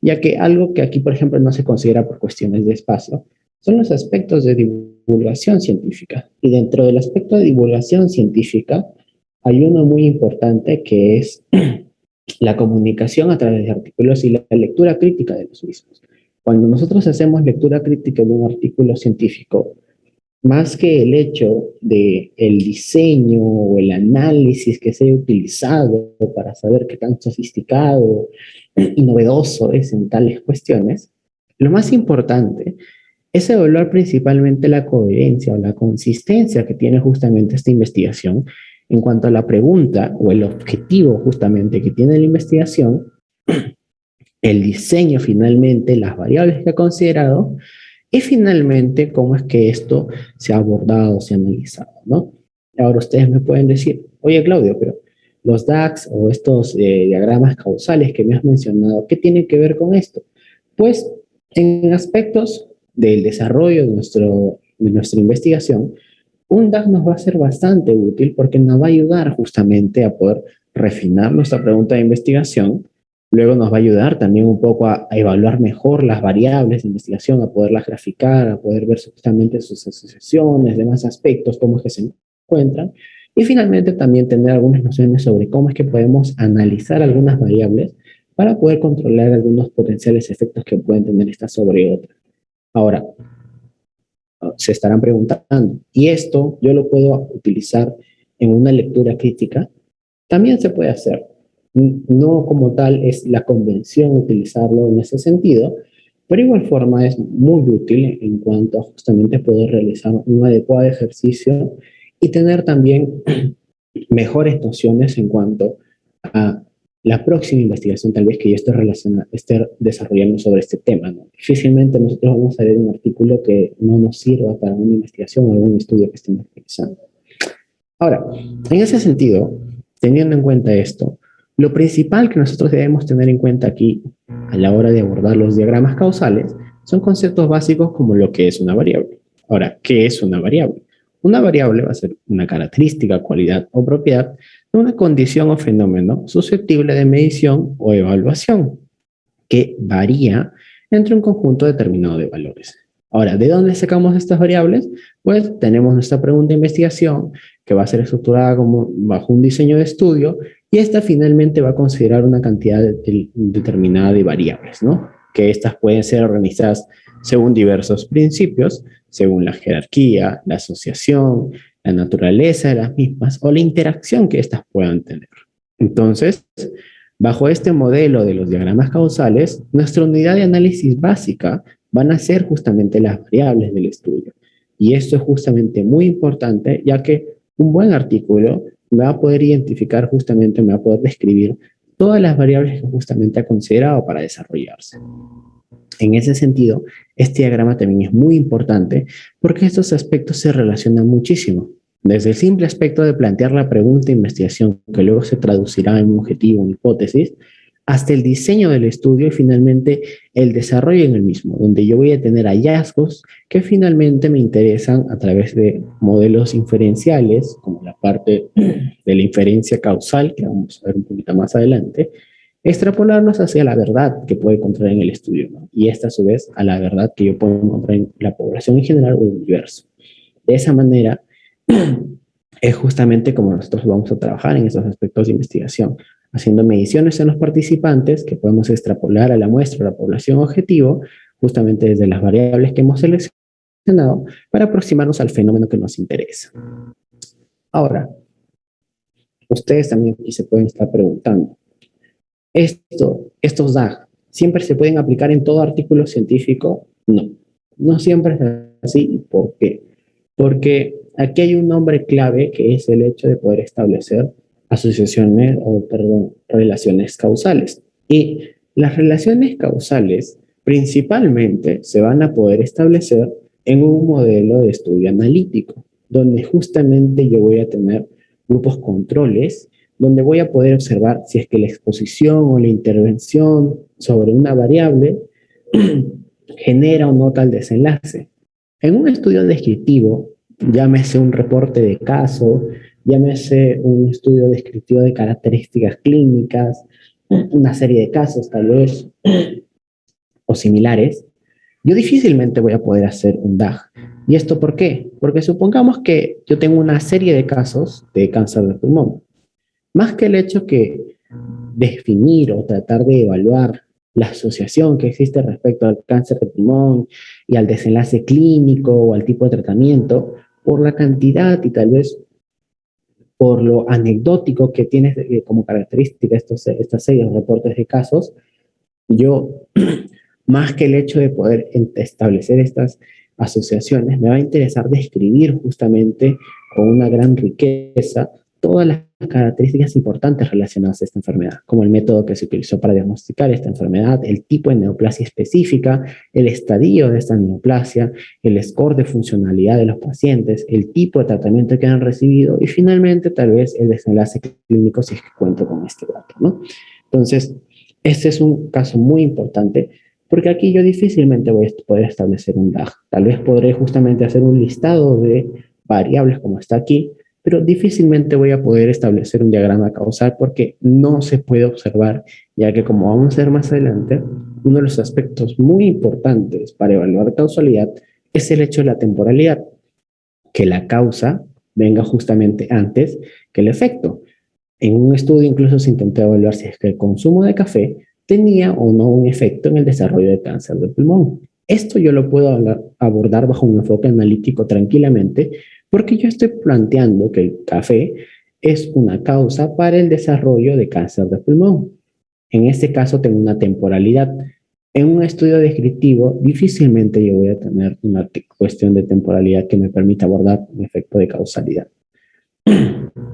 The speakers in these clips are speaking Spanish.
ya que algo que aquí, por ejemplo, no se considera por cuestiones de espacio, son los aspectos de divulgación científica. Y dentro del aspecto de divulgación científica, hay uno muy importante que es la comunicación a través de artículos y la lectura crítica de los mismos. Cuando nosotros hacemos lectura crítica de un artículo científico, más que el hecho de el diseño o el análisis que se haya utilizado para saber qué tan sofisticado y novedoso es en tales cuestiones, lo más importante es evaluar principalmente la coherencia o la consistencia que tiene justamente esta investigación en cuanto a la pregunta o el objetivo justamente que tiene la investigación, el diseño finalmente, las variables que ha considerado y finalmente cómo es que esto se ha abordado, se ha analizado, ¿no? Ahora ustedes me pueden decir, oye Claudio, pero los DAX o estos diagramas causales que me has mencionado, ¿qué tienen que ver con esto? Pues en aspectos del desarrollo de nuestra investigación, un DAX nos va a ser bastante útil porque nos va a ayudar justamente a poder refinar nuestra pregunta de investigación. Luego nos va a ayudar también un poco a evaluar mejor las variables de investigación, a poderlas graficar, a poder ver justamente sus asociaciones, demás aspectos, cómo es que se encuentran. Y finalmente también tener algunas nociones sobre cómo es que podemos analizar algunas variables para poder controlar algunos potenciales efectos que pueden tener estas sobre otras. Ahora, se estarán preguntando, ¿y esto yo lo puedo utilizar en una lectura crítica? También se puede hacer. No como tal es la convención utilizarlo en ese sentido, pero igual forma es muy útil en cuanto a justamente poder realizar un adecuado ejercicio y tener también mejores nociones en cuanto a la próxima investigación tal vez que yo esté desarrollando sobre este tema, ¿no? Difícilmente nosotros vamos a leer un artículo que no nos sirva para una investigación o algún estudio que estemos realizando. Ahora, en ese sentido, teniendo en cuenta esto, lo principal que nosotros debemos tener en cuenta aquí a la hora de abordar los diagramas causales son conceptos básicos como lo que es una variable. Ahora, ¿qué es una variable? Una variable va a ser una característica, cualidad o propiedad de una condición o fenómeno susceptible de medición o evaluación que varía entre un conjunto determinado de valores. Ahora, ¿de dónde sacamos estas variables? Pues tenemos nuestra pregunta de investigación que va a ser estructurada como bajo un diseño de estudio y esta finalmente va a considerar una cantidad determinada de variables, ¿no? Que estas pueden ser organizadas según diversos principios, según la jerarquía, la asociación, la naturaleza de las mismas o la interacción que estas puedan tener. Entonces, bajo este modelo de los diagramas causales, nuestra unidad de análisis básica van a ser justamente las variables del estudio. Y esto es justamente muy importante, ya que un buen artículo me va a poder identificar justamente, me va a poder describir todas las variables que justamente ha considerado para desarrollarse. En ese sentido, este diagrama también es muy importante porque estos aspectos se relacionan muchísimo. Desde el simple aspecto de plantear la pregunta de investigación que luego se traducirá en un objetivo, una hipótesis, hasta el diseño del estudio y finalmente el desarrollo en el mismo, donde yo voy a tener hallazgos que finalmente me interesan a través de modelos inferenciales, como la parte de la inferencia causal, que vamos a ver un poquito más adelante, extrapolarlos hacia la verdad que puedo encontrar en el estudio, ¿no? Y esta a su vez a la verdad que yo puedo encontrar en la población en general o el universo. De esa manera, es justamente como nosotros vamos a trabajar en estos aspectos de investigación, haciendo mediciones en los participantes que podemos extrapolar a la muestra, a la población objetivo, justamente desde las variables que hemos seleccionado, para aproximarnos al fenómeno que nos interesa. Ahora, ustedes también aquí se pueden estar preguntando, estos DAG, ¿siempre se pueden aplicar en todo artículo científico? No, no siempre es así. ¿Por qué? Porque aquí hay un nombre clave que es el hecho de poder establecer asociaciones o, perdón, relaciones causales. Y las relaciones causales principalmente se van a poder establecer en un modelo de estudio analítico, donde justamente yo voy a tener grupos controles, donde voy a poder observar si es que la exposición o la intervención sobre una variable genera o no tal desenlace. En un estudio descriptivo, llámese un reporte de caso, llámese un estudio descriptivo de características clínicas, una serie de casos tal vez, o similares, yo difícilmente voy a poder hacer un DAG. ¿Y esto por qué? Porque supongamos que yo tengo una serie de casos de cáncer de pulmón. Más que el hecho que definir o tratar de evaluar la asociación que existe respecto al cáncer de pulmón y al desenlace clínico o al tipo de tratamiento, por la cantidad y tal vez por lo anecdótico que tiene como característica estas series de reportes de casos, yo, más que el hecho de poder establecer estas asociaciones, me va a interesar describir justamente con una gran riqueza todas las características importantes relacionadas a esta enfermedad, como el método que se utilizó para diagnosticar esta enfermedad, el tipo de neoplasia específica, el estadio de esta neoplasia, el score de funcionalidad de los pacientes, el tipo de tratamiento que han recibido y finalmente tal vez el desenlace clínico si es que cuento con este dato, ¿no? Entonces, este es un caso muy importante porque aquí yo difícilmente voy a poder establecer un DAG. Tal vez podré justamente hacer un listado de variables como está aquí, pero difícilmente voy a poder establecer un diagrama causal porque no se puede observar, ya que como vamos a ver más adelante, uno de los aspectos muy importantes para evaluar causalidad es el hecho de la temporalidad, que la causa venga justamente antes que el efecto. En un estudio incluso se intentó evaluar si es que el consumo de café tenía o no un efecto en el desarrollo de cáncer de pulmón. Esto yo lo puedo abordar bajo un enfoque analítico tranquilamente porque yo estoy planteando que el café es una causa para el desarrollo de cáncer de pulmón. En este caso tengo una temporalidad. En un estudio descriptivo difícilmente yo voy a tener una cuestión de temporalidad que me permita abordar un efecto de causalidad.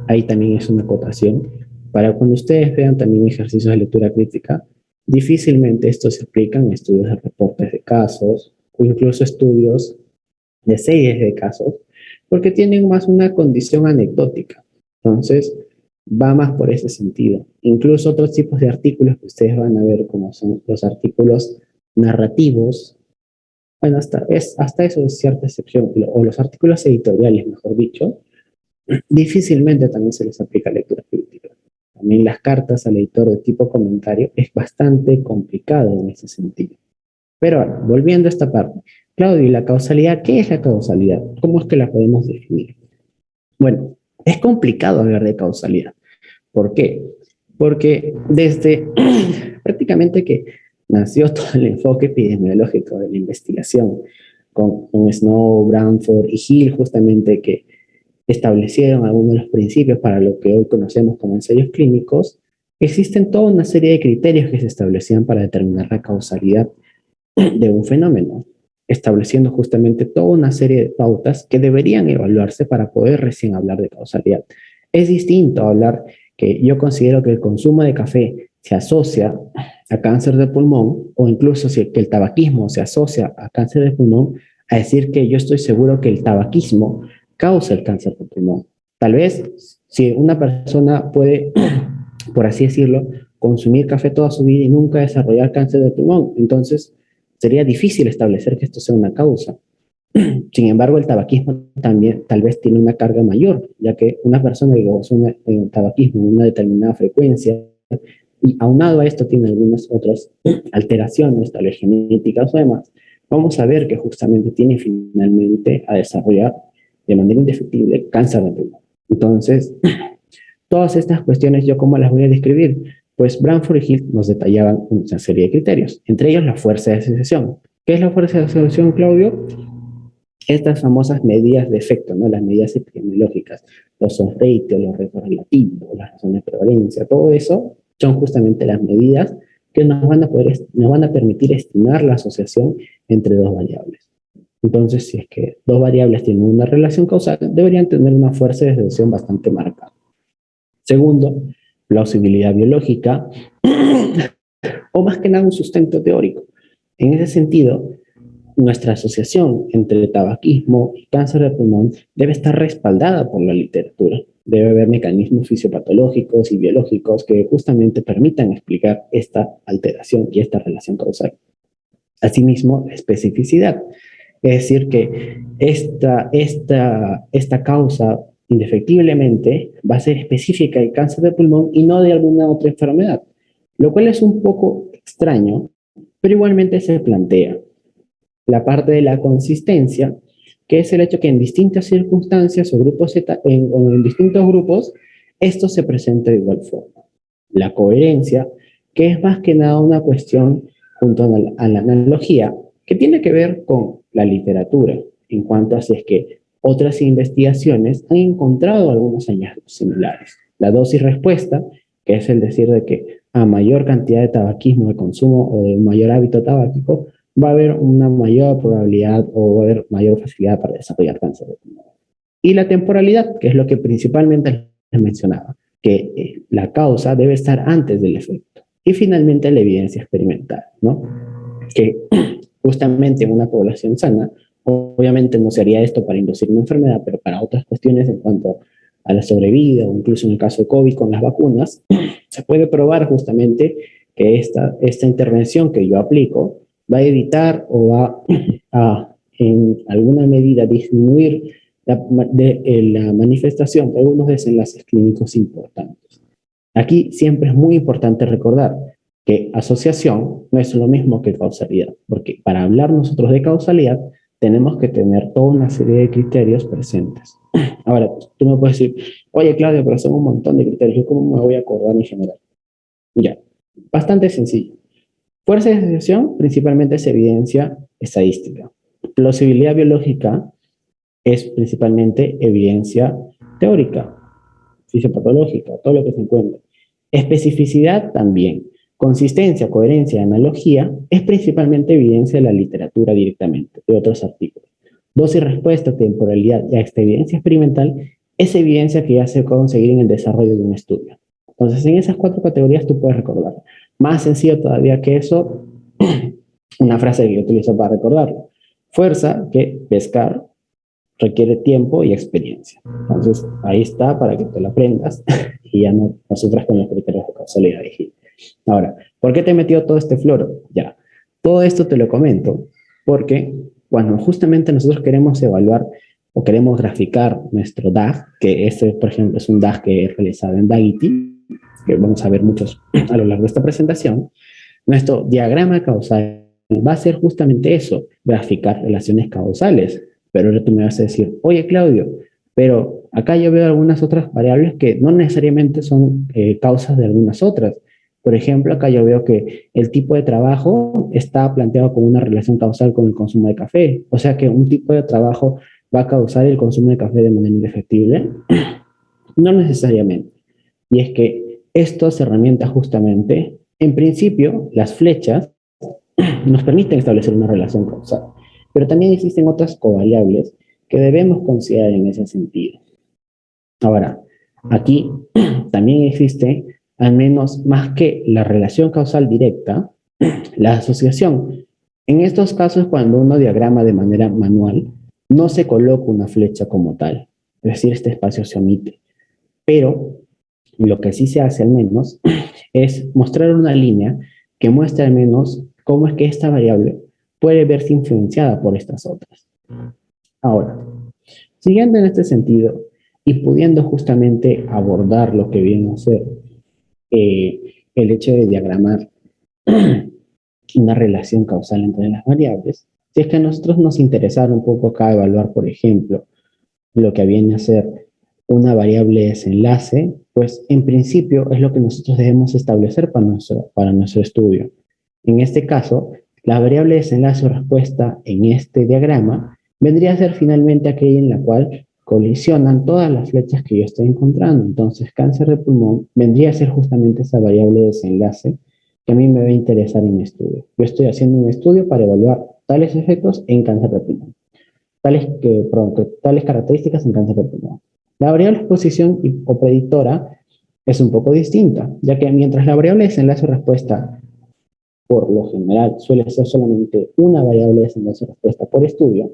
Ahí también es una acotación. Para cuando ustedes vean también ejercicios de lectura crítica, difícilmente estos se aplican en estudios de reportes de casos o incluso estudios de series de casos, porque tienen más una condición anecdótica. Entonces, va más por ese sentido. Incluso otros tipos de artículos que ustedes van a ver, como son los artículos narrativos, bueno, hasta eso es cierta excepción, o los artículos editoriales, mejor dicho, difícilmente también se les aplica lectura crítica. También las cartas al editor de tipo comentario es bastante complicado en ese sentido. Pero ahora, volviendo a esta parte, Claudio, ¿y la causalidad? ¿Qué es la causalidad? ¿Cómo es que la podemos definir? Bueno, es complicado hablar de causalidad. ¿Por qué? Porque desde prácticamente que nació todo el enfoque epidemiológico de la investigación, con Snow, Branford y Hill, justamente que establecieron algunos de los principios para lo que hoy conocemos como ensayos clínicos, existen toda una serie de criterios que se establecían para determinar la causalidad de un fenómeno, estableciendo justamente toda una serie de pautas que deberían evaluarse para poder recién hablar de causalidad. Es distinto hablar que yo considero que el consumo de café se asocia a cáncer de pulmón o incluso si que el tabaquismo se asocia a cáncer de pulmón, a decir que yo estoy seguro que el tabaquismo causa el cáncer de pulmón. Tal vez si una persona puede, por así decirlo, consumir café toda su vida y nunca desarrollar cáncer de pulmón, entonces sería difícil establecer que esto sea una causa. Sin embargo, el tabaquismo también tal vez tiene una carga mayor, ya que una persona que consume tabaquismo en una determinada frecuencia y aunado a esto tiene algunas otras alteraciones, tal vez genéticas o demás, vamos a ver que justamente tiene finalmente a desarrollar de manera indefectible cáncer de pulmón. Entonces, todas estas cuestiones, ¿yo cómo las voy a describir? Pues Branford y Hill nos detallaban una serie de criterios, entre ellos la fuerza de asociación. ¿Qué es la fuerza de asociación, Claudio? Estas famosas medidas de efecto, ¿no? Las medidas epidemiológicas, los odds ratio, los riesgos relativos, las razones de prevalencia, todo eso son justamente las medidas que nos van a permitir estimar la asociación entre dos variables. Entonces, si es que dos variables tienen una relación causal, deberían tener una fuerza de asociación bastante marcada. Segundo, plausibilidad biológica o más que nada un sustento teórico. En ese sentido, nuestra asociación entre tabaquismo y cáncer de pulmón debe estar respaldada por la literatura. Debe haber mecanismos fisiopatológicos y biológicos que justamente permitan explicar esta alteración y esta relación causal. Asimismo, especificidad. Es decir, que esta causa indefectiblemente va a ser específica del cáncer de pulmón y no de alguna otra enfermedad, lo cual es un poco extraño Pero igualmente se plantea la parte de la consistencia, que es el hecho que en distintas circunstancias o grupos o en distintos grupos, esto se presenta de igual forma. La coherencia, que es más que nada una cuestión junto a la analogía, que tiene que ver con la literatura, en cuanto a si es que otras investigaciones han encontrado algunos hallazgos similares. La dosis-respuesta, que es el decir de que a mayor cantidad de tabaquismo de consumo o de mayor hábito tabáquico, va a haber una mayor probabilidad o va a haber mayor facilidad para desarrollar cáncer de pulmón. Y la temporalidad, que es lo que principalmente les mencionaba, que la causa debe estar antes del efecto. Y finalmente la evidencia experimental, ¿no? Que justamente en una población sana, obviamente no se haría esto para inducir una enfermedad, pero para otras cuestiones en cuanto a la sobrevida o incluso en el caso de COVID con las vacunas, se puede probar justamente que esta intervención que yo aplico va a evitar o va a en alguna medida disminuir la manifestación de algunos desenlaces clínicos importantes. Aquí siempre es muy importante recordar que asociación no es lo mismo que causalidad, porque para hablar nosotros de causalidad tenemos que tener toda una serie de criterios presentes. Ahora, tú me puedes decir, oye Claudio, pero son un montón de criterios, ¿yo cómo me voy a acordar en general? Ya, bastante sencillo. Fuerza de asociación principalmente es evidencia estadística. Plausibilidad biológica es principalmente evidencia teórica, fisiopatológica, todo lo que se encuentra. Especificidad también. Consistencia, coherencia, analogía es principalmente evidencia de la literatura directamente, de otros artículos. Dosis, respuesta, temporalidad y hasta evidencia experimental es evidencia que ya se puede conseguir en el desarrollo de un estudio. Entonces, en esas 4 categorías tú puedes recordar. Más sencillo todavía que eso, una frase que yo utilizo para recordarlo. Fuerza, que pescar, requiere tiempo y experiencia. Entonces, ahí está para que te lo aprendas y ya no sufras con los criterios de causalidad. Ahora, ¿por qué te he metido todo este floro? Ya, todo esto te lo comento porque cuando justamente nosotros queremos evaluar o queremos graficar nuestro DAG, que este, por ejemplo, es un DAG que he realizado en Dagity, que vamos a ver muchos a lo largo de esta presentación, nuestro diagrama causal va a ser justamente eso, graficar relaciones causales. Pero ahora tú me vas a decir, oye Claudio, pero acá yo veo algunas otras variables que no necesariamente son causas de algunas otras. Por ejemplo, acá yo veo que el tipo de trabajo está planteado con una relación causal con el consumo de café. O sea que un tipo de trabajo va a causar el consumo de café de manera indefectible. No necesariamente. Y es que estas herramientas justamente, en principio, las flechas nos permiten establecer una relación causal. Pero también existen otras covariables que debemos considerar en ese sentido. Ahora, aquí también existe, al menos más que la relación causal directa, la asociación. En estos casos, cuando uno diagrama de manera manual, no se coloca una flecha como tal, es decir, este espacio se omite. Pero lo que sí se hace al menos es mostrar una línea que muestre al menos cómo es que esta variable puede verse influenciada por estas otras. Ahora, siguiendo en este sentido y pudiendo justamente abordar lo que viene a ser el hecho de diagramar una relación causal entre las variables, si es que a nosotros nos interesara un poco acá evaluar, por ejemplo, lo que viene a ser una variable desenlace, pues en principio es lo que nosotros debemos establecer para nuestro estudio. En este caso, la variable desenlace o respuesta en este diagrama vendría a ser finalmente aquella en la cual colisionan todas las flechas que yo estoy encontrando. Entonces, cáncer de pulmón vendría a ser justamente esa variable desenlace que a mí me va a interesar en mi estudio. Yo estoy haciendo un estudio para evaluar tales efectos en cáncer de pulmón, tales características en cáncer de pulmón. La variable exposición o predictora es un poco distinta, ya que mientras la variable desenlace o respuesta por lo general suele ser solamente una variable de desenlace o respuesta por estudio,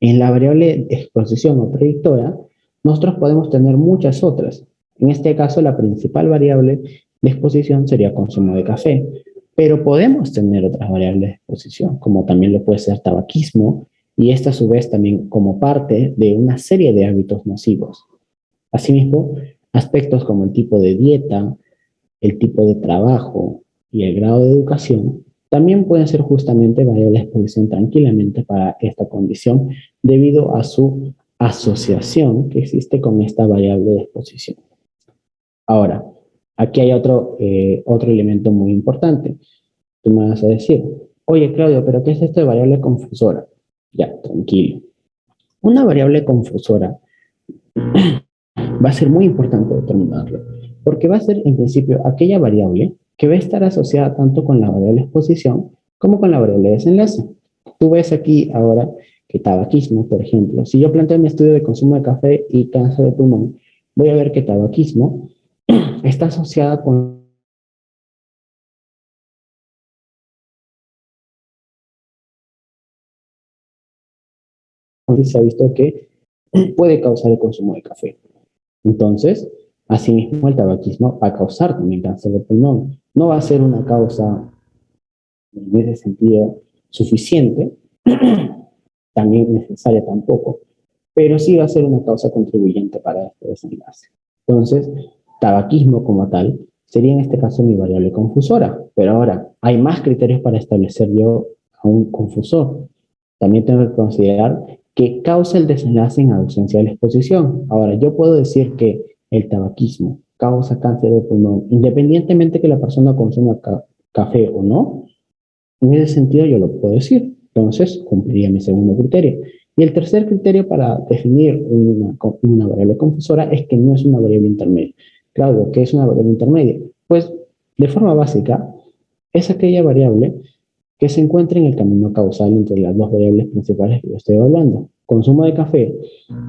en la variable exposición o predictora nosotros podemos tener muchas otras. En este caso, la principal variable de exposición sería consumo de café, pero podemos tener otras variables de exposición, como también lo puede ser tabaquismo, y esta a su vez también como parte de una serie de hábitos nocivos. Asimismo, aspectos como el tipo de dieta, el tipo de trabajo y el grado de educación También pueden ser justamente variables de exposición tranquilamente para esta condición debido a su asociación que existe con esta variable de exposición. Ahora, aquí hay otro elemento muy importante. Tú me vas a decir, oye Claudio, ¿pero qué es esto de variable confusora? Ya, tranquilo. Una variable confusora va a ser muy importante determinarlo, porque va a ser en principio aquella variable que va a estar asociada tanto con la variable exposición como con la variable desenlace. Tú ves aquí ahora que tabaquismo, por ejemplo, si yo planteo mi estudio de consumo de café y cáncer de pulmón, voy a ver que tabaquismo está asociada con se ha visto que puede causar el consumo de café. Entonces, asimismo, el tabaquismo va a causar también cáncer de pulmón. No va a ser una causa en ese sentido suficiente, también necesaria tampoco, pero sí va a ser una causa contribuyente para este desenlace. Entonces, tabaquismo como tal sería en este caso mi variable confusora, pero ahora hay más criterios para establecer yo a un confusor. También tengo que considerar que causa el desenlace en ausencia de la exposición. Ahora, yo puedo decir que el tabaquismo causa cáncer de pulmón, independientemente que la persona consuma café o no, en ese sentido yo lo puedo decir. Entonces, cumpliría mi segundo criterio. Y el tercer criterio para definir una variable confusora es que no es una variable intermedia. Claro, ¿qué es una variable intermedia? Pues, de forma básica, es aquella variable que se encuentra en el camino causal entre las dos variables principales que yo estoy hablando. Consumo de café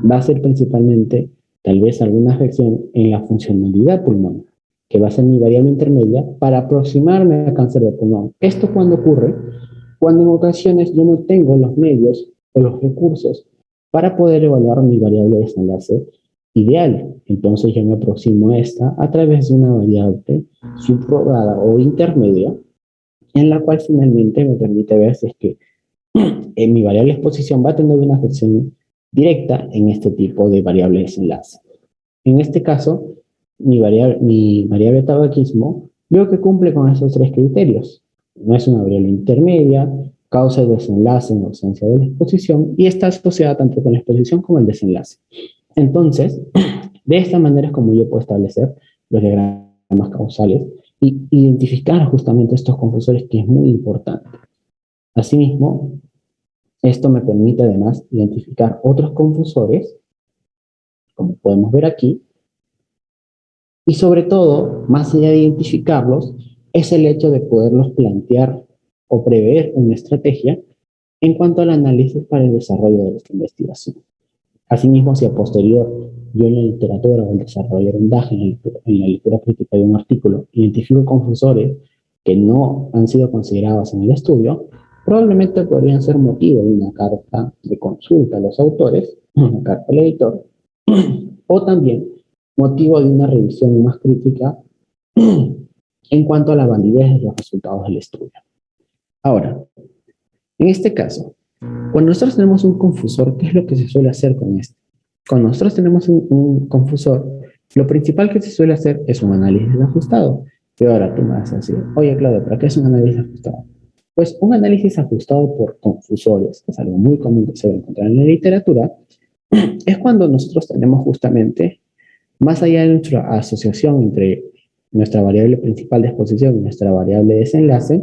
va a ser principalmente, tal vez, alguna afección en la funcionalidad pulmonar, que va a ser mi variable intermedia para aproximarme a cáncer de pulmón. ¿Esto cuando ocurre? Cuando en ocasiones yo no tengo los medios o los recursos para poder evaluar mi variable de desenlace ideal. Entonces yo me aproximo a esta a través de una variable subrogada o intermedia en la cual finalmente me permite ver si es que en mi variable exposición va a tener una afección directa en este tipo de variable de desenlace. En este caso, mi variable tabaquismo veo que cumple con esos tres criterios. No es una variable intermedia, causa el desenlace en ausencia de la exposición y está asociada tanto con la exposición como el desenlace. Entonces, de esta manera es como yo puedo establecer los diagramas causales y identificar justamente estos confusores que es muy importante. Asimismo, esto me permite además identificar otros confusores, como podemos ver aquí, y sobre todo, más allá de identificarlos, es el hecho de poderlos plantear o prever una estrategia en cuanto al análisis para el desarrollo de esta investigación. Asimismo, si a posterior yo en la literatura o al desarrollar un DAG en la lectura crítica de un artículo identifico confusores que no han sido considerados en el estudio, probablemente podrían ser motivo de una carta de consulta a los autores, una carta al editor, o también motivo de una revisión más crítica en cuanto a la validez de los resultados del estudio. Ahora, en este caso, cuando nosotros tenemos un confusor, ¿qué es lo que se suele hacer con este? Cuando nosotros tenemos un confusor, lo principal que se suele hacer es un análisis ajustado. Y ahora tú me vas a decir, oye, Claudio, ¿para qué es un análisis ajustado? Pues un análisis ajustado por confusores, que es algo muy común que se va a encontrar en la literatura, es cuando nosotros tenemos justamente, más allá de nuestra asociación entre nuestra variable principal de exposición y nuestra variable de desenlace,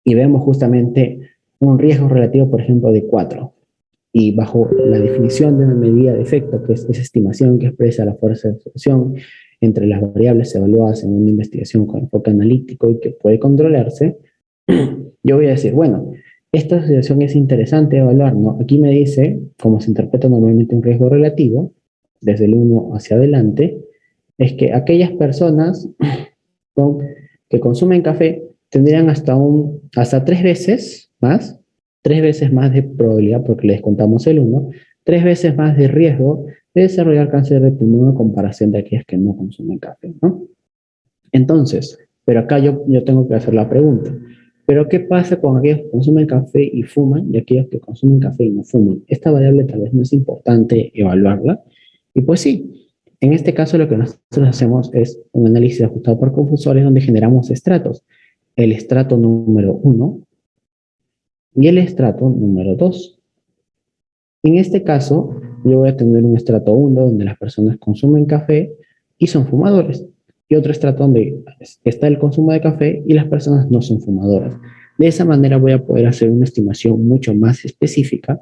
y vemos justamente un riesgo relativo, por ejemplo, de 4. Y bajo la definición de una medida de efecto, que es esa estimación que expresa la fuerza de absorción entre las variables evaluadas en una investigación con enfoque analítico y que puede controlarse, yo voy a decir, bueno, esta asociación es interesante evaluar, ¿no? Aquí me dice, como se interpreta normalmente un riesgo relativo, desde el 1 hacia adelante, es que aquellas personas con, que consumen café tendrían hasta 3 veces más de probabilidad, porque les contamos el 1, 3 veces más de riesgo de desarrollar cáncer de pulmón en comparación de aquellas que no consumen café, ¿no? Entonces, pero acá yo tengo que hacer la pregunta, ¿pero qué pasa con aquellos que consumen café y fuman y aquellos que consumen café y no fuman? Esta variable tal vez no es importante evaluarla. Y pues sí, en este caso lo que nosotros hacemos es un análisis ajustado por confusores donde generamos estratos. el estrato número 1 y el estrato número 2. En este caso, yo voy a tener un estrato 1 donde las personas consumen café y son fumadores, y otro estrato donde está el consumo de café y las personas no son fumadoras. De esa manera voy a poder hacer una estimación mucho más específica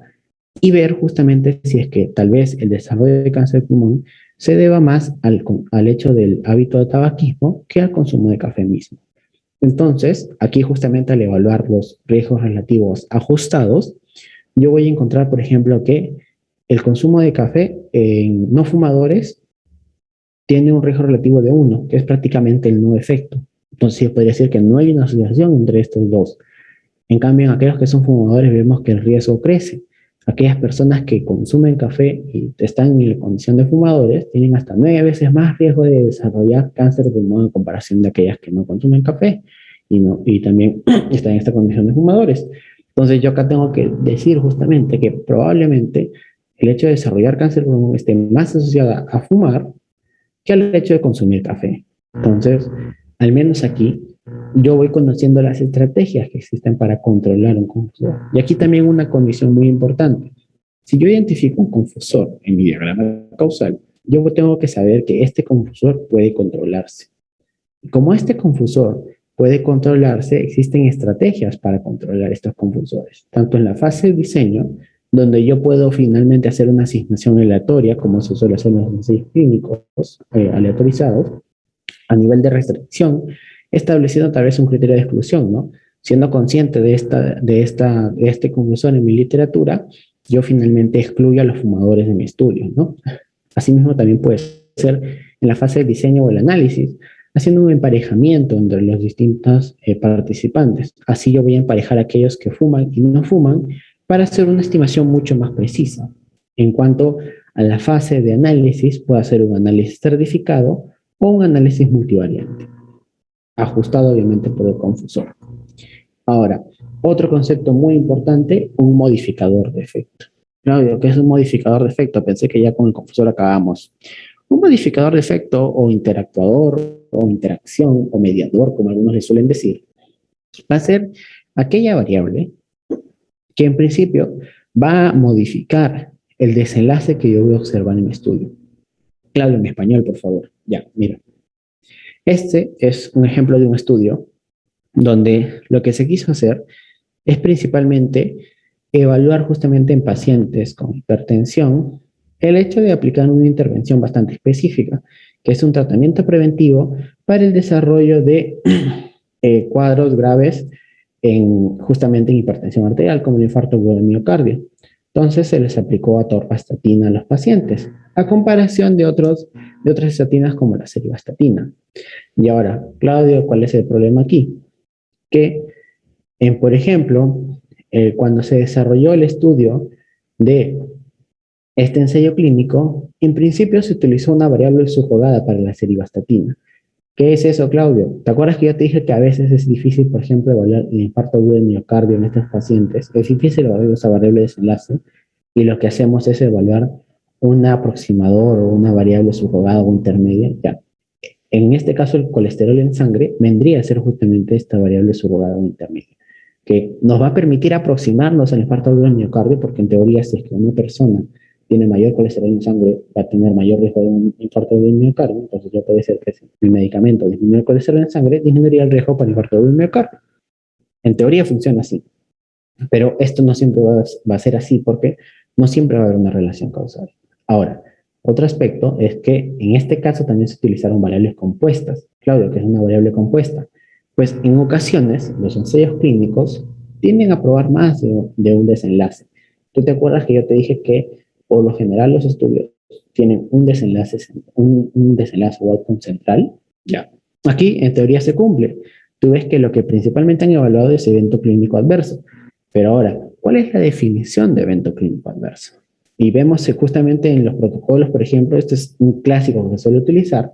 y ver justamente si es que tal vez el desarrollo de cáncer de pulmón se deba más al hecho del hábito de tabaquismo que al consumo de café mismo. Entonces, aquí justamente al evaluar los riesgos relativos ajustados, yo voy a encontrar, por ejemplo, que el consumo de café en no fumadores tiene un riesgo relativo de 1, que es prácticamente el no efecto. Entonces, yo podría decir que no hay una asociación entre estos dos. En cambio, en aquellos que son fumadores vemos que el riesgo crece. Aquellas personas que consumen café y están en la condición de fumadores tienen hasta 9 veces más riesgo de desarrollar cáncer de pulmón en comparación de aquellas que no consumen café y también están en esta condición de fumadores. Entonces yo acá tengo que decir justamente que probablemente el hecho de desarrollar cáncer de pulmón esté más asociado a fumar que al hecho de consumir café. Entonces, al menos aquí, yo voy conociendo las estrategias que existen para controlar un confusor. Y aquí también una condición muy importante. Si yo identifico un confusor en mi diagrama causal, yo tengo que saber que este confusor puede controlarse. Como este confusor puede controlarse, existen estrategias para controlar estos confusores, tanto en la fase de diseño, donde yo puedo finalmente hacer una asignación aleatoria, como se suele hacer en los ensayos clínicos aleatorizados, a nivel de restricción, estableciendo tal vez un criterio de exclusión, ¿no? Siendo consciente de este confusor en mi literatura, yo finalmente excluyo a los fumadores de mi estudio, ¿no? Asimismo, también puede ser en la fase de diseño o el análisis, haciendo un emparejamiento entre los distintos participantes. Así yo voy a emparejar a aquellos que fuman y no fuman para hacer una estimación mucho más precisa. En cuanto a la fase de análisis, puedo hacer un análisis estratificado o un análisis multivariante, ajustado obviamente por el confusor. Ahora, otro concepto muy importante, un modificador de efecto. Claudio, ¿qué es un modificador de efecto? Pensé que ya con el confusor acabamos. Un modificador de efecto o interactuador o interacción o mediador, como algunos le suelen decir, va a ser aquella variable que en principio va a modificar el desenlace que yo voy a observar en mi estudio. Claudio, en español, por favor. Ya, mira. Este es un ejemplo de un estudio donde lo que se quiso hacer es principalmente evaluar justamente en pacientes con hipertensión el hecho de aplicar una intervención bastante específica, que es un tratamiento preventivo para el desarrollo de cuadros graves justamente en hipertensión arterial, como el infarto agudo del miocardio. Entonces se les aplicó atorvastatina a los pacientes, a comparación de otras estatinas como la serivastatina. Y ahora, Claudio, ¿cuál es el problema aquí? Que por ejemplo, cuando se desarrolló el estudio de este ensayo clínico, en principio se utilizó una variable subrogada para la serivastatina. ¿Qué es eso, Claudio? ¿Te acuerdas que yo te dije que a veces es difícil, por ejemplo, evaluar el infarto agudo del miocardio en estos pacientes? Es difícil evaluar esa variable de desenlace y lo que hacemos es evaluar un aproximador o una variable subrogada o intermedia. Ya. En este caso, el colesterol en sangre vendría a ser justamente esta variable subrogada o intermedia, que nos va a permitir aproximarnos al infarto agudo del miocardio, porque en teoría, si es que una persona tiene mayor colesterol en sangre, va a tener mayor riesgo de un infarto agudo del miocardio. Entonces, ya puede ser que si mi medicamento disminuye el colesterol en sangre, disminuiría el riesgo para infarto agudo del miocardio. En teoría funciona así, pero esto no siempre va a ser así, porque no siempre va a haber una relación causal. Ahora, otro aspecto es que en este caso también se utilizaron variables compuestas. Claudio, ¿qué es una variable compuesta? Pues en ocasiones los ensayos clínicos tienden a probar más de un desenlace. ¿Tú te acuerdas que yo te dije que por lo general los estudios tienen un desenlace o outcome central? Ya. Aquí en teoría se cumple. Tú ves que lo que principalmente han evaluado es evento clínico adverso. Pero ahora, ¿cuál es la definición de evento clínico adverso? Y vemos que justamente en los protocolos, por ejemplo, este es un clásico que se suele utilizar,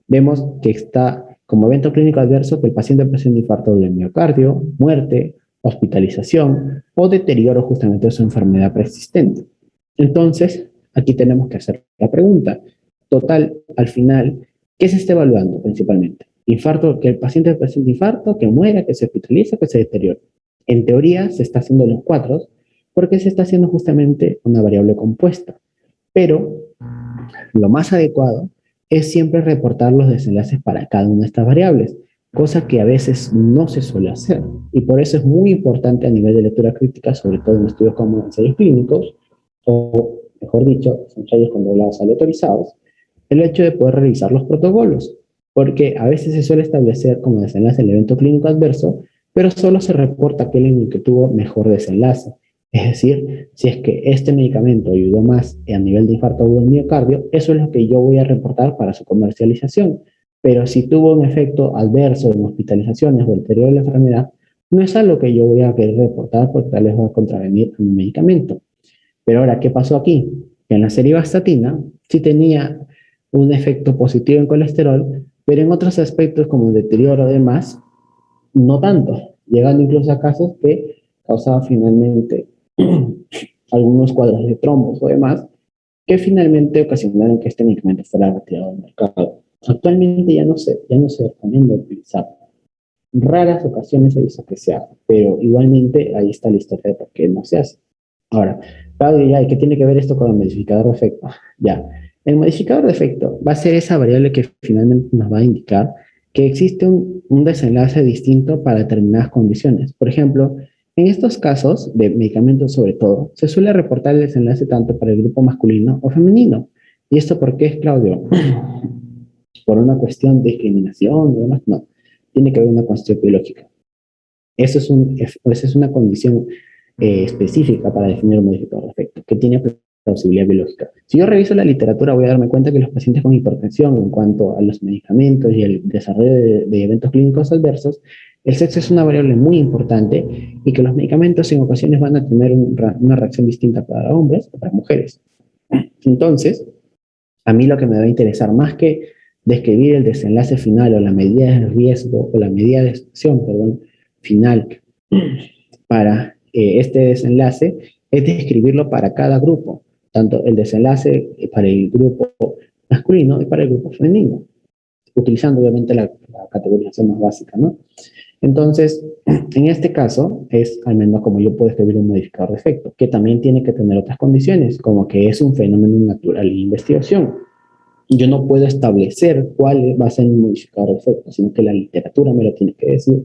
vemos que está como evento clínico adverso que el paciente presenta infarto del miocardio, muerte, hospitalización o deterioro justamente de su enfermedad persistente. Entonces, aquí tenemos que hacer la pregunta. Total, al final, ¿qué se está evaluando principalmente? infarto, que el paciente presente infarto, que muera, que se hospitaliza, que se deteriore. En teoría se está haciendo los cuatro porque se está haciendo justamente una variable compuesta. Pero lo más adecuado es siempre reportar los desenlaces para cada una de estas variables, cosa que a veces no se suele hacer. Y por eso es muy importante a nivel de lectura crítica, sobre todo en estudios como ensayos clínicos, o mejor dicho, ensayos con doblados aleatorizados, el hecho de poder revisar los protocolos, porque a veces se suele establecer como desenlace el evento clínico adverso, pero solo se reporta aquel en el que tuvo mejor desenlace. Es decir, si es que este medicamento ayudó más a nivel de infarto agudo del miocardio, eso es lo que yo voy a reportar para su comercialización. Pero si tuvo un efecto adverso en hospitalizaciones o deterioro de la enfermedad, no es algo que yo voy a querer reportar porque tal vez va a contravenir a mi medicamento. Pero ahora, ¿qué pasó aquí? Que en la serivastatina sí tenía un efecto positivo en colesterol, pero en otros aspectos como el deterioro de más, no tanto, llegando incluso a casos que causaba finalmente algunos cuadros de trombos o demás, que finalmente ocasionaron que este medicamento fuera retirado del mercado. Actualmente ya no se recomienda utilizar. Raras ocasiones he visto que se hace, pero igualmente ahí está la historia de por qué no se hace. Ahora, Claudio, ya, ¿y qué tiene que ver esto con el modificador de efecto? Ya, el modificador de efecto va a ser esa variable que finalmente nos va a indicar que existe un desenlace distinto para determinadas condiciones. Por ejemplo, en estos casos de medicamentos sobre todo, se suele reportar el desenlace tanto para el grupo masculino o femenino. ¿Y esto por qué es, Claudio? ¿Por una cuestión de discriminación o demás? No, tiene que haber una cuestión biológica. Esa es una condición específica para definir un modificador de efecto, que tiene plausibilidad biológica. Si yo reviso la literatura, voy a darme cuenta que los pacientes con hipertensión, en cuanto a los medicamentos y el desarrollo de eventos clínicos adversos, el sexo es una variable muy importante y que los medicamentos en ocasiones van a tener una reacción distinta para hombres o para mujeres. Entonces, a mí lo que me va a interesar más que describir el desenlace final o la medida de riesgo o la medida de acción, perdón, final para este desenlace es describirlo para cada grupo, tanto el desenlace para el grupo masculino y para el grupo femenino, utilizando obviamente la categorización más básica, ¿no? Entonces, en este caso, es al menos como yo puedo escribir un modificador de efecto, que también tiene que tener otras condiciones, como que es un fenómeno natural en investigación. Yo no puedo establecer cuál va a ser mi modificador de efecto, sino que la literatura me lo tiene que decir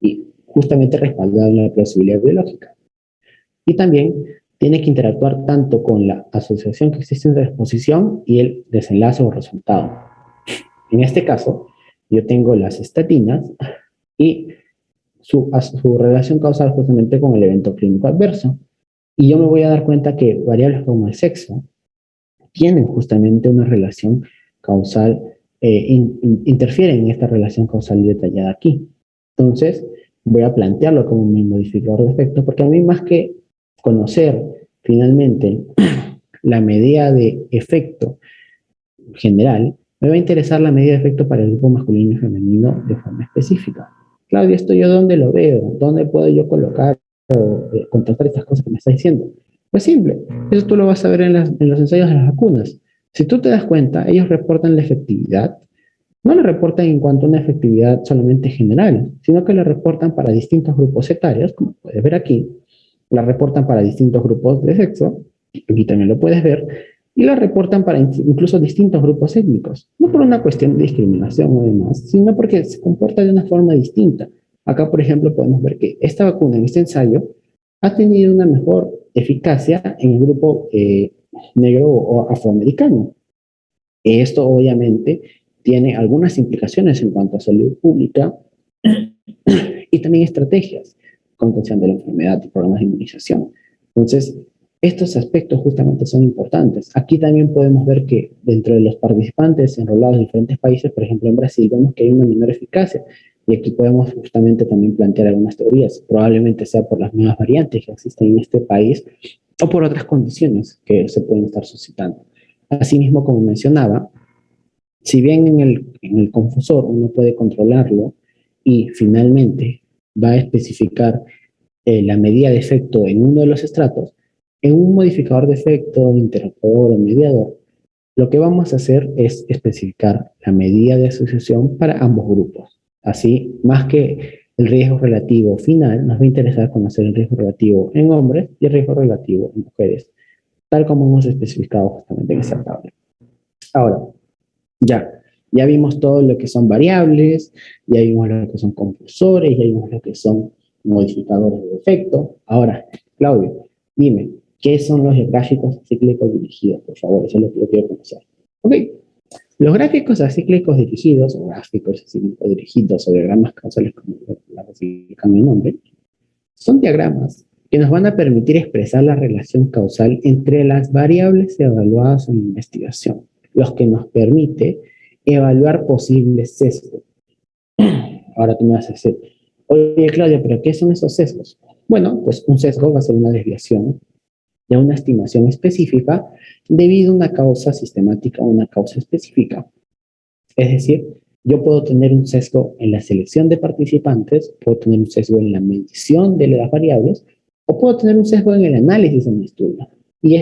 y justamente respaldar la plausibilidad biológica. Y también tiene que interactuar tanto con la asociación que existe entre la exposición y el desenlace o resultado. En este caso, yo tengo las estatinas y su relación causal justamente con el evento clínico adverso. Y yo me voy a dar cuenta que variables como el sexo tienen justamente una relación causal, interfieren en esta relación causal detallada aquí. Entonces, voy a plantearlo como mi modificador de efecto, porque a mí más que conocer finalmente la medida de efecto general, me va a interesar la medida de efecto para el grupo masculino y femenino de forma específica. Claudia, ¿esto yo dónde lo veo? ¿Dónde puedo yo colocar o contrastar estas cosas que me está diciendo? Pues simple, eso tú lo vas a ver en los ensayos de las vacunas. Si tú te das cuenta, ellos reportan la efectividad, no la reportan en cuanto a una efectividad solamente general, sino que la reportan para distintos grupos etarios, como puedes ver aquí, la reportan para distintos grupos de sexo, aquí también lo puedes ver, y la reportan para incluso distintos grupos étnicos, no por una cuestión de discriminación o demás, sino porque se comporta de una forma distinta. Acá, por ejemplo, podemos ver que esta vacuna en este ensayo ha tenido una mejor eficacia en el grupo negro o afroamericano. Esto obviamente tiene algunas implicaciones en cuanto a salud pública y también estrategias contención de la enfermedad y programas de inmunización. Entonces, estos aspectos justamente son importantes. Aquí también podemos ver que dentro de los participantes enrolados en diferentes países, por ejemplo en Brasil, vemos que hay una menor eficacia. Y aquí podemos justamente también plantear algunas teorías. Probablemente sea por las nuevas variantes que existen en este país o por otras condiciones que se pueden estar suscitando. Asimismo, como mencionaba, si bien en el confusor uno puede controlarlo y finalmente va a especificar la medida de efecto en uno de los estratos, en un modificador de efecto, interactor o mediador, lo que vamos a hacer es especificar la medida de asociación para ambos grupos. Así, más que el riesgo relativo final, nos va a interesar conocer el riesgo relativo en hombres y el riesgo relativo en mujeres, tal como hemos especificado justamente en esta tabla. Ahora, ya vimos todo lo que son variables, ya vimos lo que son confusores, ya vimos lo que son modificadores de efecto. Ahora, Claudio, dime, ¿qué son los gráficos acíclicos dirigidos? Por favor, eso es lo que yo quiero conocer. Ok, los gráficos acíclicos dirigidos, o gráficos acíclicos dirigidos, o diagramas causales, como la clasifican el nombre, son diagramas que nos van a permitir expresar la relación causal entre las variables evaluadas en la investigación, los que nos permite evaluar posibles sesgos. Ahora tú me vas a decir, oye Claudia, ¿pero qué son esos sesgos? Bueno, pues un sesgo va a ser una desviación de una estimación específica debido a una causa sistemática o una causa específica. Es decir, yo puedo tener un sesgo en la selección de participantes, puedo tener un sesgo en la medición de las variables, o puedo tener un sesgo en el análisis de mi estudio. Y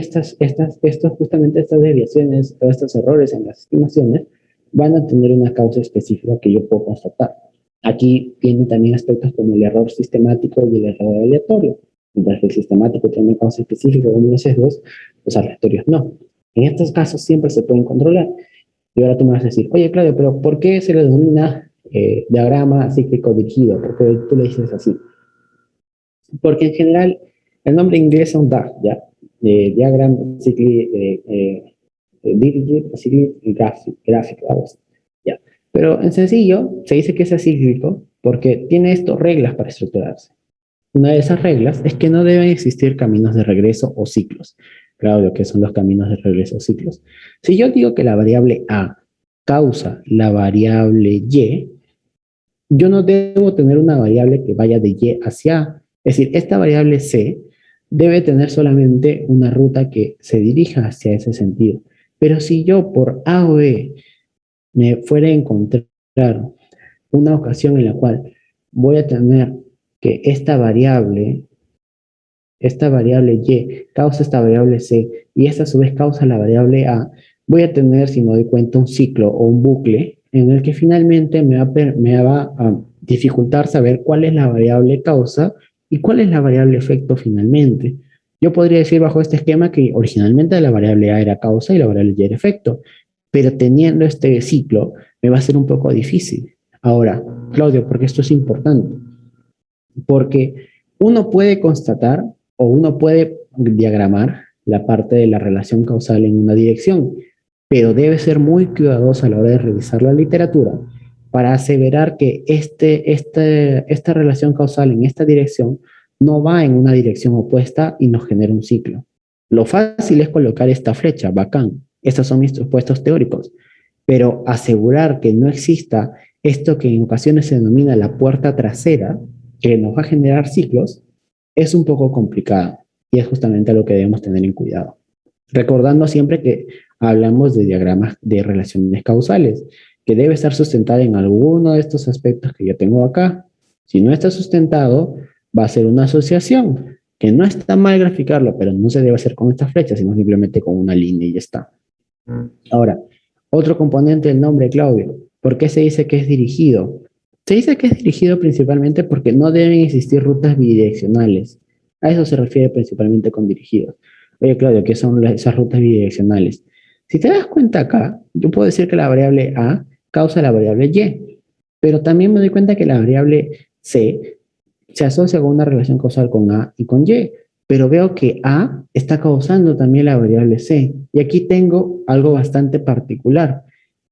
justamente estas desviaciones o estos errores en las estimaciones van a tener una causa específica que yo puedo constatar. Aquí tienen también aspectos como el error sistemático y el error aleatorio. Mientras que el sistemático tiene una causa específica con unos sesgos, los aleatorios no. En estos casos siempre se pueden controlar. Y ahora tú me vas a decir, oye, Claudio, pero ¿por qué se le denomina diagrama cíclico dirigido? ¿Por qué tú le dices así? Porque en general el nombre inglés es un DAG, ¿ya? Diagram Cyclic Dirigid Cyclic Graphic, algo así, ¿ya? Pero en sencillo se dice que es acíclico porque tiene estas reglas para estructurarse. Una de esas reglas es que no deben existir caminos de regreso o ciclos. Claudio, ¿qué son los caminos de regreso o ciclos? Si yo digo que la variable A causa la variable Y, yo no debo tener una variable que vaya de Y hacia A. Es decir, esta variable C debe tener solamente una ruta que se dirija hacia ese sentido. Pero si yo por A o B me fuera a encontrar una ocasión en la cual voy a tener que esta variable Y causa esta variable C y esta a su vez causa la variable A, voy a tener, si me doy cuenta, un ciclo o un bucle en el que finalmente me va a dificultar saber cuál es la variable causa y cuál es la variable efecto finalmente. Yo podría decir bajo este esquema que originalmente la variable A era causa y la variable Y era efecto, pero teniendo este ciclo me va a ser un poco difícil. Ahora, Claudio, porque esto es importante, porque uno puede constatar o uno puede diagramar la parte de la relación causal en una dirección, pero debe ser muy cuidadoso a la hora de revisar la literatura para aseverar que esta relación causal en esta dirección no va en una dirección opuesta y nos genera un ciclo. Lo fácil es colocar esta flecha, bacán. Estos son mis supuestos teóricos, pero asegurar que no exista esto que en ocasiones se denomina la puerta trasera, que nos va a generar ciclos, es un poco complicado y es justamente lo que debemos tener en cuidado. Recordando siempre que hablamos de diagramas de relaciones causales, que debe estar sustentada en alguno de estos aspectos que yo tengo acá. Si no está sustentado, va a ser una asociación, que no está mal graficarlo, pero no se debe hacer con esta flecha, sino simplemente con una línea y ya está. Ahora, otro componente del nombre, Claudio. ¿Por qué se dice que es dirigido? Se dice que es dirigido principalmente porque no deben existir rutas bidireccionales. A eso se refiere principalmente con dirigidos. Oye, Claudio, ¿qué son esas rutas bidireccionales? Si te das cuenta acá, yo puedo decir que la variable A causa la variable Y, pero también me doy cuenta que la variable C se asocia con una relación causal con A y con Y, pero veo que A está causando también la variable C. Y aquí tengo algo bastante particular,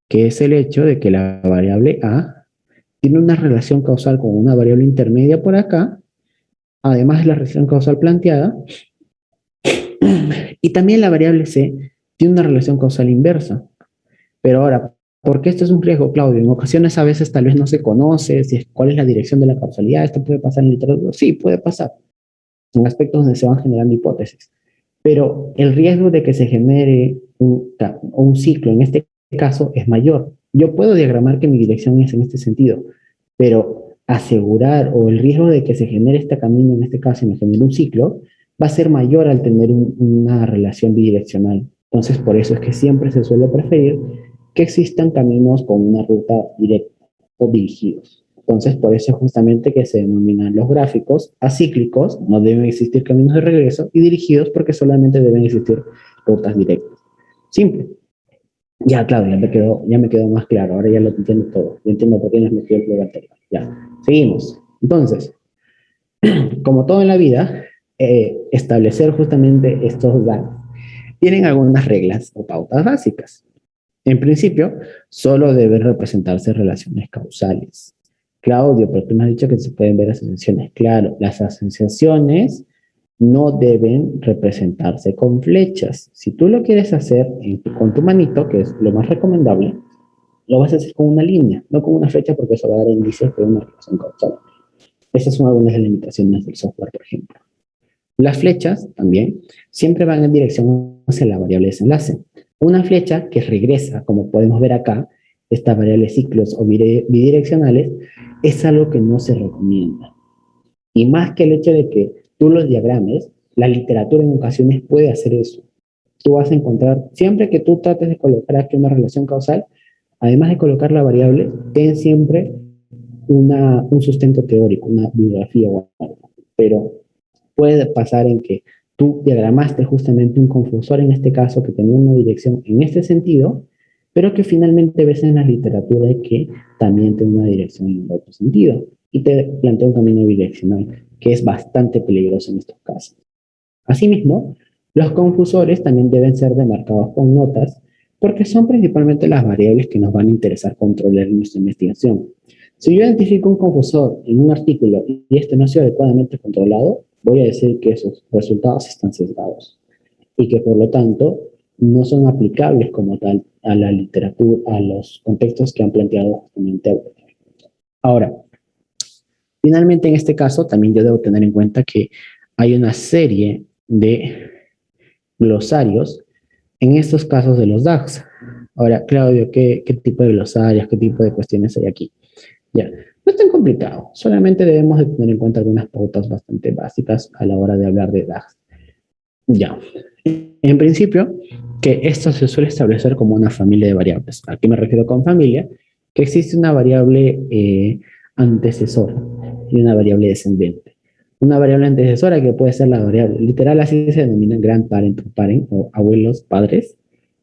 que es el hecho de que la variable A tiene una relación causal con una variable intermedia por acá, además de la relación causal planteada, y también la variable C tiene una relación causal inversa. Pero ahora, ¿por qué esto es un riesgo, Claudio? En ocasiones a veces tal vez no se conoce cuál es la dirección de la causalidad. ¿Esto puede pasar en literatura? Sí, puede pasar. En aspectos donde se van generando hipótesis. Pero el riesgo de que se genere un ciclo en este caso es mayor. Yo puedo diagramar que mi dirección es en este sentido, pero asegurar o el riesgo de que se genere este camino en este caso y me genere un ciclo va a ser mayor al tener una relación bidireccional. Entonces, por eso es que siempre se suele preferir que existan caminos con una ruta directa o dirigidos. Entonces, por eso es justamente que se denominan los gráficos acíclicos, no deben existir caminos de regreso, y dirigidos porque solamente deben existir rutas directas. Simple. Ya, claro, ya me quedó más claro, ahora ya lo entiendo todo. Ya entiendo por qué nos metió el problema anterior. Ya, seguimos. Entonces, como todo en la vida, establecer justamente estos datos tienen algunas reglas o pautas básicas. En principio, solo deben representarse relaciones causales. Claudio, pero tú me has dicho que se pueden ver asociaciones. Claro, las asociaciones no deben representarse con flechas. Si tú lo quieres hacer con tu manito, que es lo más recomendable, lo vas a hacer con una línea, no con una flecha, porque eso va a dar indicios de una relación causal. Esas son algunas limitaciones del software, por ejemplo. Las flechas también siempre van en dirección hacia la variable desenlace. Una flecha que regresa, como podemos ver acá, estas variables ciclos o bidireccionales, es algo que no se recomienda. Y más que el hecho de que tú los diagrames, la literatura en ocasiones puede hacer eso. Tú vas a encontrar, siempre que tú trates de colocar aquí una relación causal, además de colocar la variable, ten siempre un sustento teórico, una bibliografía o algo. Pero puede pasar en que tú diagramaste justamente un confusor, en este caso, que tenía una dirección en este sentido, pero que finalmente ves en la literatura que también tiene una dirección en el otro sentido. Y te plantea un camino bidireccional, que es bastante peligroso en estos casos. Asimismo, los confusores también deben ser demarcados con notas, porque son principalmente las variables que nos van a interesar controlar en nuestra investigación. Si yo identifico un confusor en un artículo y este no ha sido adecuadamente controlado, voy a decir que esos resultados están sesgados y que por lo tanto no son aplicables como tal a la literatura, a los contextos que han planteado justamente autores. Ahora, finalmente en este caso también yo debo tener en cuenta que hay una serie de glosarios en estos casos de los DAGs. Ahora, Claudio, ¿qué tipo de glosarios, qué tipo de cuestiones hay aquí? Ya, no es tan complicado, solamente debemos de tener en cuenta algunas pautas bastante básicas a la hora de hablar de DAGs. Ya, en principio, que esto se suele establecer como una familia de variables. ¿A qué me refiero con familia? Que existe una variable antecesora y una variable descendente. Una variable antecesora que puede ser la variable, literal así se denominan grandparent o parent o abuelos, padres.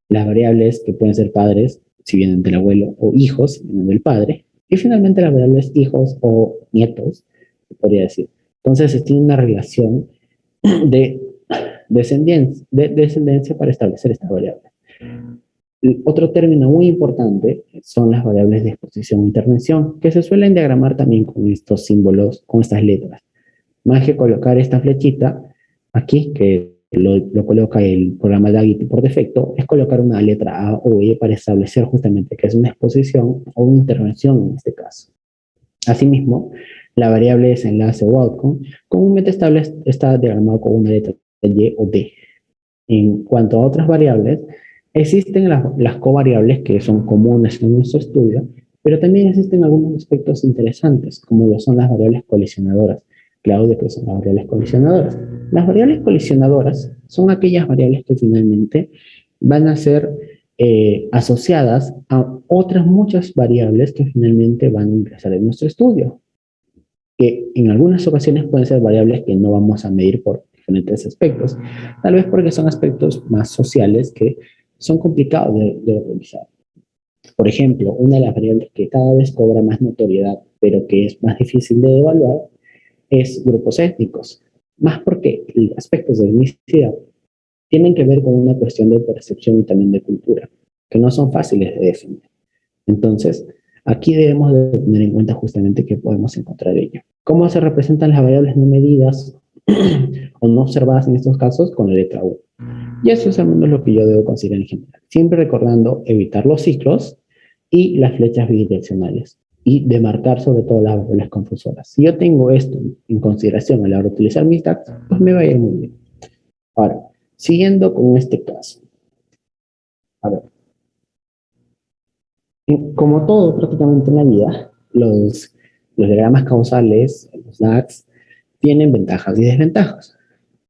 Las variables que pueden ser padres, si vienen del abuelo, o hijos, si vienen del padre. Y finalmente las variables hijos o nietos, se podría decir. Entonces se tiene una relación de descendencia para establecer esta variable. Otro término muy importante son las variables de exposición o intervención, que se suelen diagramar también con estos símbolos, con estas letras. Más que colocar esta flechita aquí, que lo coloca el programa de Agility por defecto, es colocar una letra A o E para establecer justamente que es una exposición o una intervención en este caso. Asimismo, la variable desenlace o outcome comúnmente está diagramado con una letra Y o D. En cuanto a otras variables, existen las covariables que son comunes en nuestro estudio, pero también existen algunos aspectos interesantes, como lo son las variables colisionadoras. Claudio, que son las variables colisionadoras. Las variables colisionadoras son aquellas variables que finalmente van a ser asociadas a otras muchas variables que finalmente van a ingresar en nuestro estudio, que en algunas ocasiones pueden ser variables que no vamos a medir por diferentes aspectos, tal vez porque son aspectos más sociales que son complicados de realizar. Por ejemplo, una de las variables que cada vez cobra más notoriedad, pero que es más difícil de evaluar, es grupos étnicos, más porque los aspectos de etnicidad tienen que ver con una cuestión de percepción y también de cultura, que no son fáciles de definir. Entonces, aquí debemos de tener en cuenta justamente que podemos encontrar ello. ¿Cómo se representan las variables no medidas o no observadas en estos casos? Con la letra U. Y eso es al menos lo que yo debo considerar en general. Siempre recordando evitar los ciclos y las flechas bidireccionales y demarcar sobre todo las variables confusoras. Si yo tengo esto en consideración a la hora de utilizar mis DAX, pues me va a ir muy bien. Ahora, siguiendo con este caso. A ver, como todo prácticamente en la vida, los diagramas causales, los DAX, tienen ventajas y desventajas.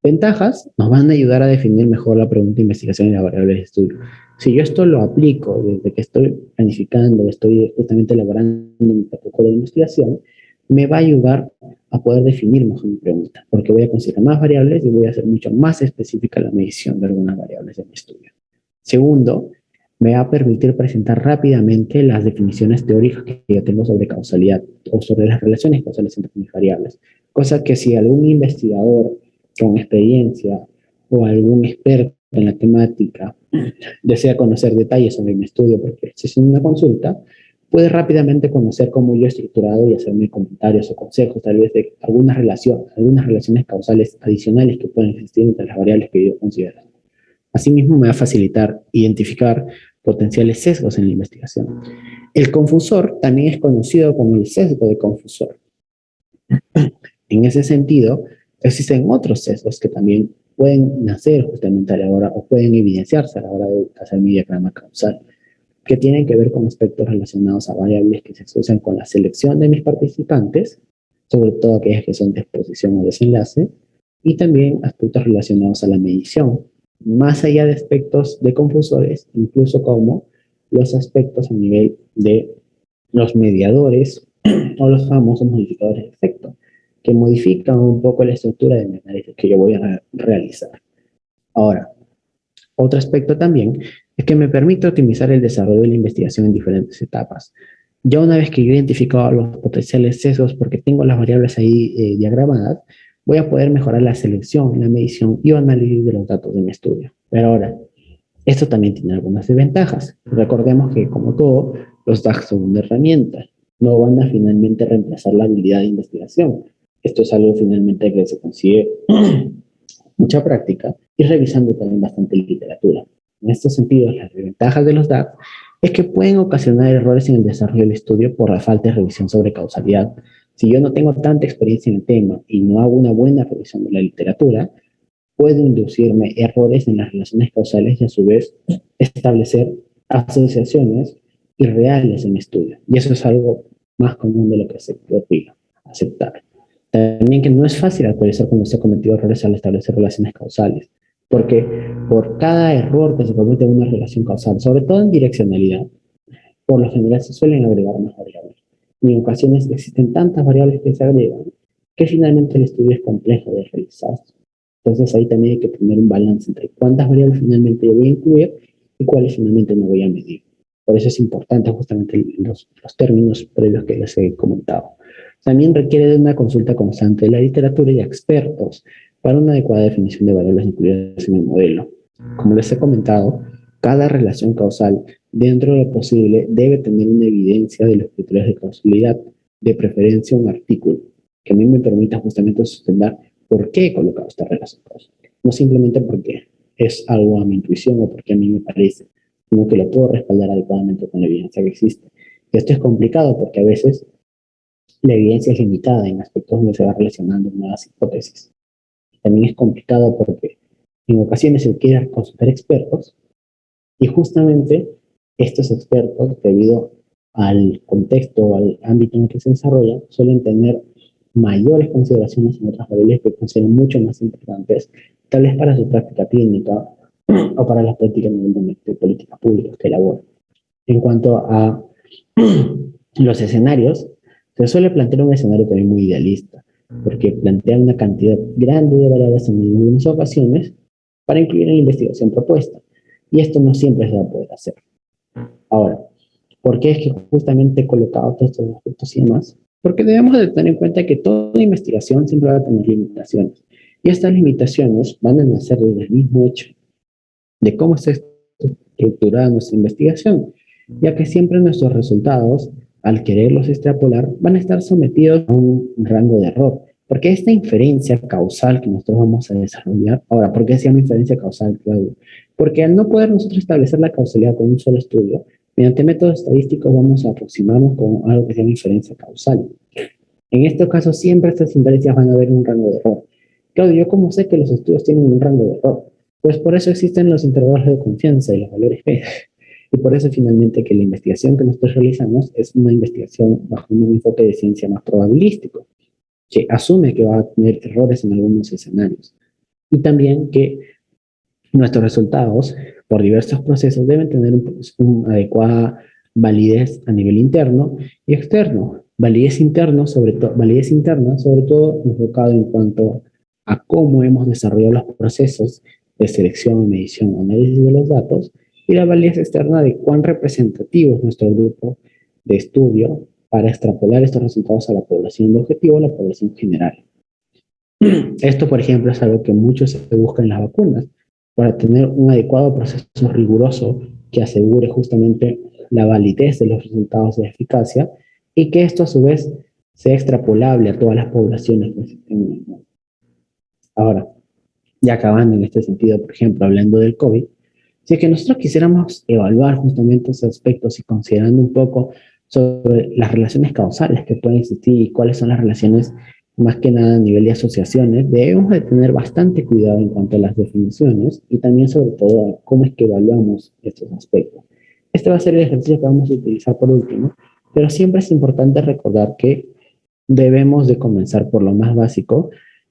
Ventajas nos van a ayudar a definir mejor la pregunta de investigación y la variable de estudio. Si yo esto lo aplico desde que estoy planificando, estoy justamente elaborando mi protocolo de investigación, me va a ayudar a poder definir mejor mi pregunta, porque voy a considerar más variables y voy a hacer mucho más específica la medición de algunas variables de mi estudio. Segundo, me va a permitir presentar rápidamente las definiciones teóricas que yo tengo sobre causalidad o sobre las relaciones causales entre mis variables, cosa que si algún investigador con experiencia o algún experto en la temática desea conocer detalles sobre mi estudio, porque si es una consulta, puede rápidamente conocer cómo yo he estructurado y hacerme comentarios o consejos, tal vez de algunas relaciones causales adicionales que pueden existir entre las variables que yo considero. Asimismo, me va a facilitar identificar potenciales sesgos en la investigación. El confusor también es conocido como el sesgo de confusor. En ese sentido, existen otros sesgos que también pueden nacer justamente a la hora o pueden evidenciarse a la hora de hacer mi diagrama causal, que tienen que ver con aspectos relacionados a variables que se asocian con la selección de mis participantes, sobre todo aquellas que son de exposición o desenlace, y también aspectos relacionados a la medición, más allá de aspectos de confusores, incluso como los aspectos a nivel de los mediadores o los famosos modificadores de efecto, que modifican un poco la estructura de mi análisis que yo voy a realizar. Ahora, otro aspecto también es que me permite optimizar el desarrollo de la investigación en diferentes etapas. Ya una vez que yo he identificado los potenciales sesgos, porque tengo las variables ahí diagramadas, voy a poder mejorar la selección, la medición y análisis de los datos de mi estudio. Pero ahora, esto también tiene algunas desventajas. Recordemos que, como todo, los DAX son una herramienta. No van a finalmente reemplazar la habilidad de investigación. Esto es algo finalmente que se consigue mucha práctica y revisando también bastante literatura. En estos sentidos, las desventajas de los DAX es que pueden ocasionar errores en el desarrollo del estudio por la falta de revisión sobre causalidad. Si yo no tengo tanta experiencia en el tema y no hago una buena revisión de la literatura, puede inducirme errores en las relaciones causales y a su vez establecer asociaciones irreales en estudio. Y eso es algo más común de lo que se podría aceptar. También que no es fácil actualizar cuando se ha cometido errores al establecer relaciones causales, porque por cada error que se comete en una relación causal, sobre todo en direccionalidad, por lo general se suelen agregar más variables. Y en ocasiones existen tantas variables que se agregan que finalmente el estudio es complejo de realizar. Entonces ahí también hay que tener un balance entre cuántas variables finalmente yo voy a incluir y cuáles finalmente no voy a medir. Por eso es importante justamente los términos previos que les he comentado. También requiere de una consulta constante de la literatura y expertos para una adecuada definición de variables incluidas en el modelo. Como les he comentado, cada relación causal, dentro de lo posible, debe tener una evidencia de los criterios de causalidad, de preferencia un artículo, que a mí me permita justamente sustentar por qué he colocado esta relación causal. No simplemente porque es algo a mi intuición o porque a mí me parece, sino que lo puedo respaldar adecuadamente con la evidencia que existe. Y esto es complicado porque a veces la evidencia es limitada en aspectos donde se va relacionando nuevas hipótesis. También es complicado porque en ocasiones se quiere consultar expertos y justamente estos expertos, debido al contexto o al ámbito en el que se desarrolla, suelen tener mayores consideraciones en otras variables que consideran mucho más importantes, tal vez para su práctica clínica o para las prácticas de políticas públicas que elaboran. En cuanto a los escenarios, se suele plantear un escenario también muy idealista, porque plantea una cantidad grande de variables en algunas ocasiones para incluir en la investigación propuesta. Y esto no siempre se va a poder hacer. Ahora, ¿por qué es que justamente he colocado todos estos aspectos y demás? Porque debemos de tener en cuenta que toda investigación siempre va a tener limitaciones. Y estas limitaciones van a nacer desde el mismo hecho de cómo está estructurada nuestra investigación, ya que siempre nuestros resultados, al quererlos extrapolar, van a estar sometidos a un rango de error. Porque esta inferencia causal que nosotros vamos a desarrollar, ahora, ¿por qué se llama inferencia causal, Claudio? Porque al no poder nosotros establecer la causalidad con un solo estudio, mediante métodos estadísticos vamos a aproximarnos con algo que se llama inferencia causal. En este caso, siempre estas inferencias van a haber un rango de error. Claudio, ¿yo cómo sé que los estudios tienen un rango de error? Pues por eso existen los intervalos de confianza y los valores P. Y por eso finalmente que la investigación que nosotros realizamos es una investigación bajo un enfoque de ciencia más probabilístico, que asume que va a tener errores en algunos escenarios. y también que nuestros resultados por diversos procesos deben tener una adecuada validez a nivel interno y externo. Validez interna, sobre todo enfocado en cuanto a cómo hemos desarrollado los procesos de selección, medición, análisis de los datos, y la validez externa de cuán representativo es nuestro grupo de estudio para extrapolar estos resultados a la población de objetivo, a la población general. Esto, por ejemplo, es algo que mucho se busca en las vacunas, para tener un adecuado proceso riguroso que asegure justamente la validez de los resultados de eficacia y que esto a su vez sea extrapolable a todas las poblaciones que existen en el mundo. Ahora, ya acabando en este sentido, por ejemplo, hablando del COVID, si es que nosotros quisiéramos evaluar justamente esos aspectos y considerando un poco sobre las relaciones causales que pueden existir y cuáles son las relaciones más que nada a nivel de asociaciones, debemos de tener bastante cuidado en cuanto a las definiciones y también sobre todo a cómo es que evaluamos estos aspectos. Este va a ser el ejercicio que vamos a utilizar por último, pero siempre es importante recordar que debemos de comenzar por lo más básico,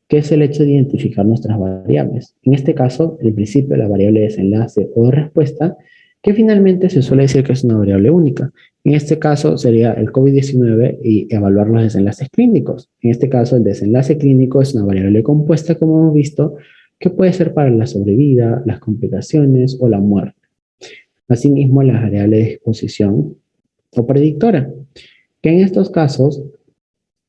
que es el hecho de identificar nuestras variables. En este caso, el principio de la variable de desenlace o de respuesta, que finalmente se suele decir que es una variable única. En este caso sería el COVID-19 y evaluar los desenlaces clínicos. En este caso, el desenlace clínico es una variable compuesta, como hemos visto, que puede ser para la sobrevida, las complicaciones o la muerte. Asimismo, la variable de exposición o predictora, que en estos casos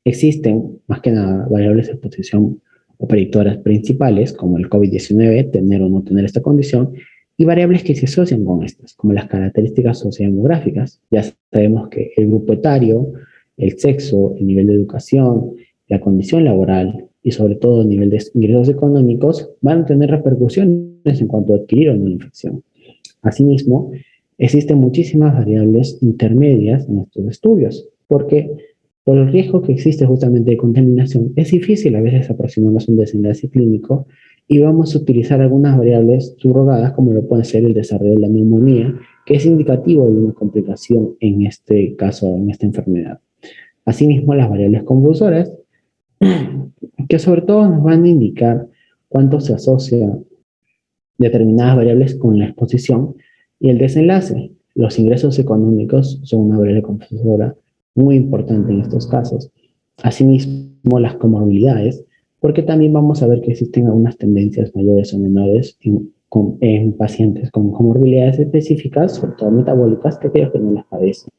existen, más que nada, variables de exposición o predictoras principales, como el COVID-19, tener o no tener esta condición, y variables que se asocian con estas, como las características sociodemográficas. Ya sabemos que el grupo etario, el sexo, el nivel de educación, la condición laboral y sobre todo el nivel de ingresos económicos van a tener repercusiones en cuanto a adquirir o no la infección. Asimismo, existen muchísimas variables intermedias en estos estudios, porque por el riesgo que existe justamente de contaminación, es difícil a veces aproximarnos a un desenlace clínico y vamos a utilizar algunas variables subrogadas, como lo puede ser el desarrollo de la neumonía, que es indicativo de una complicación en este caso, en esta enfermedad. Asimismo, las variables convulsoras, que sobre todo nos van a indicar cuánto se asocia determinadas variables con la exposición y el desenlace. Los ingresos económicos son una variable convulsora muy importante en estos casos. Asimismo, las comorbilidades, porque también vamos a ver que existen algunas tendencias mayores o menores en pacientes con comorbilidades específicas, sobre todo metabólicas, que aquellos que no las padecen.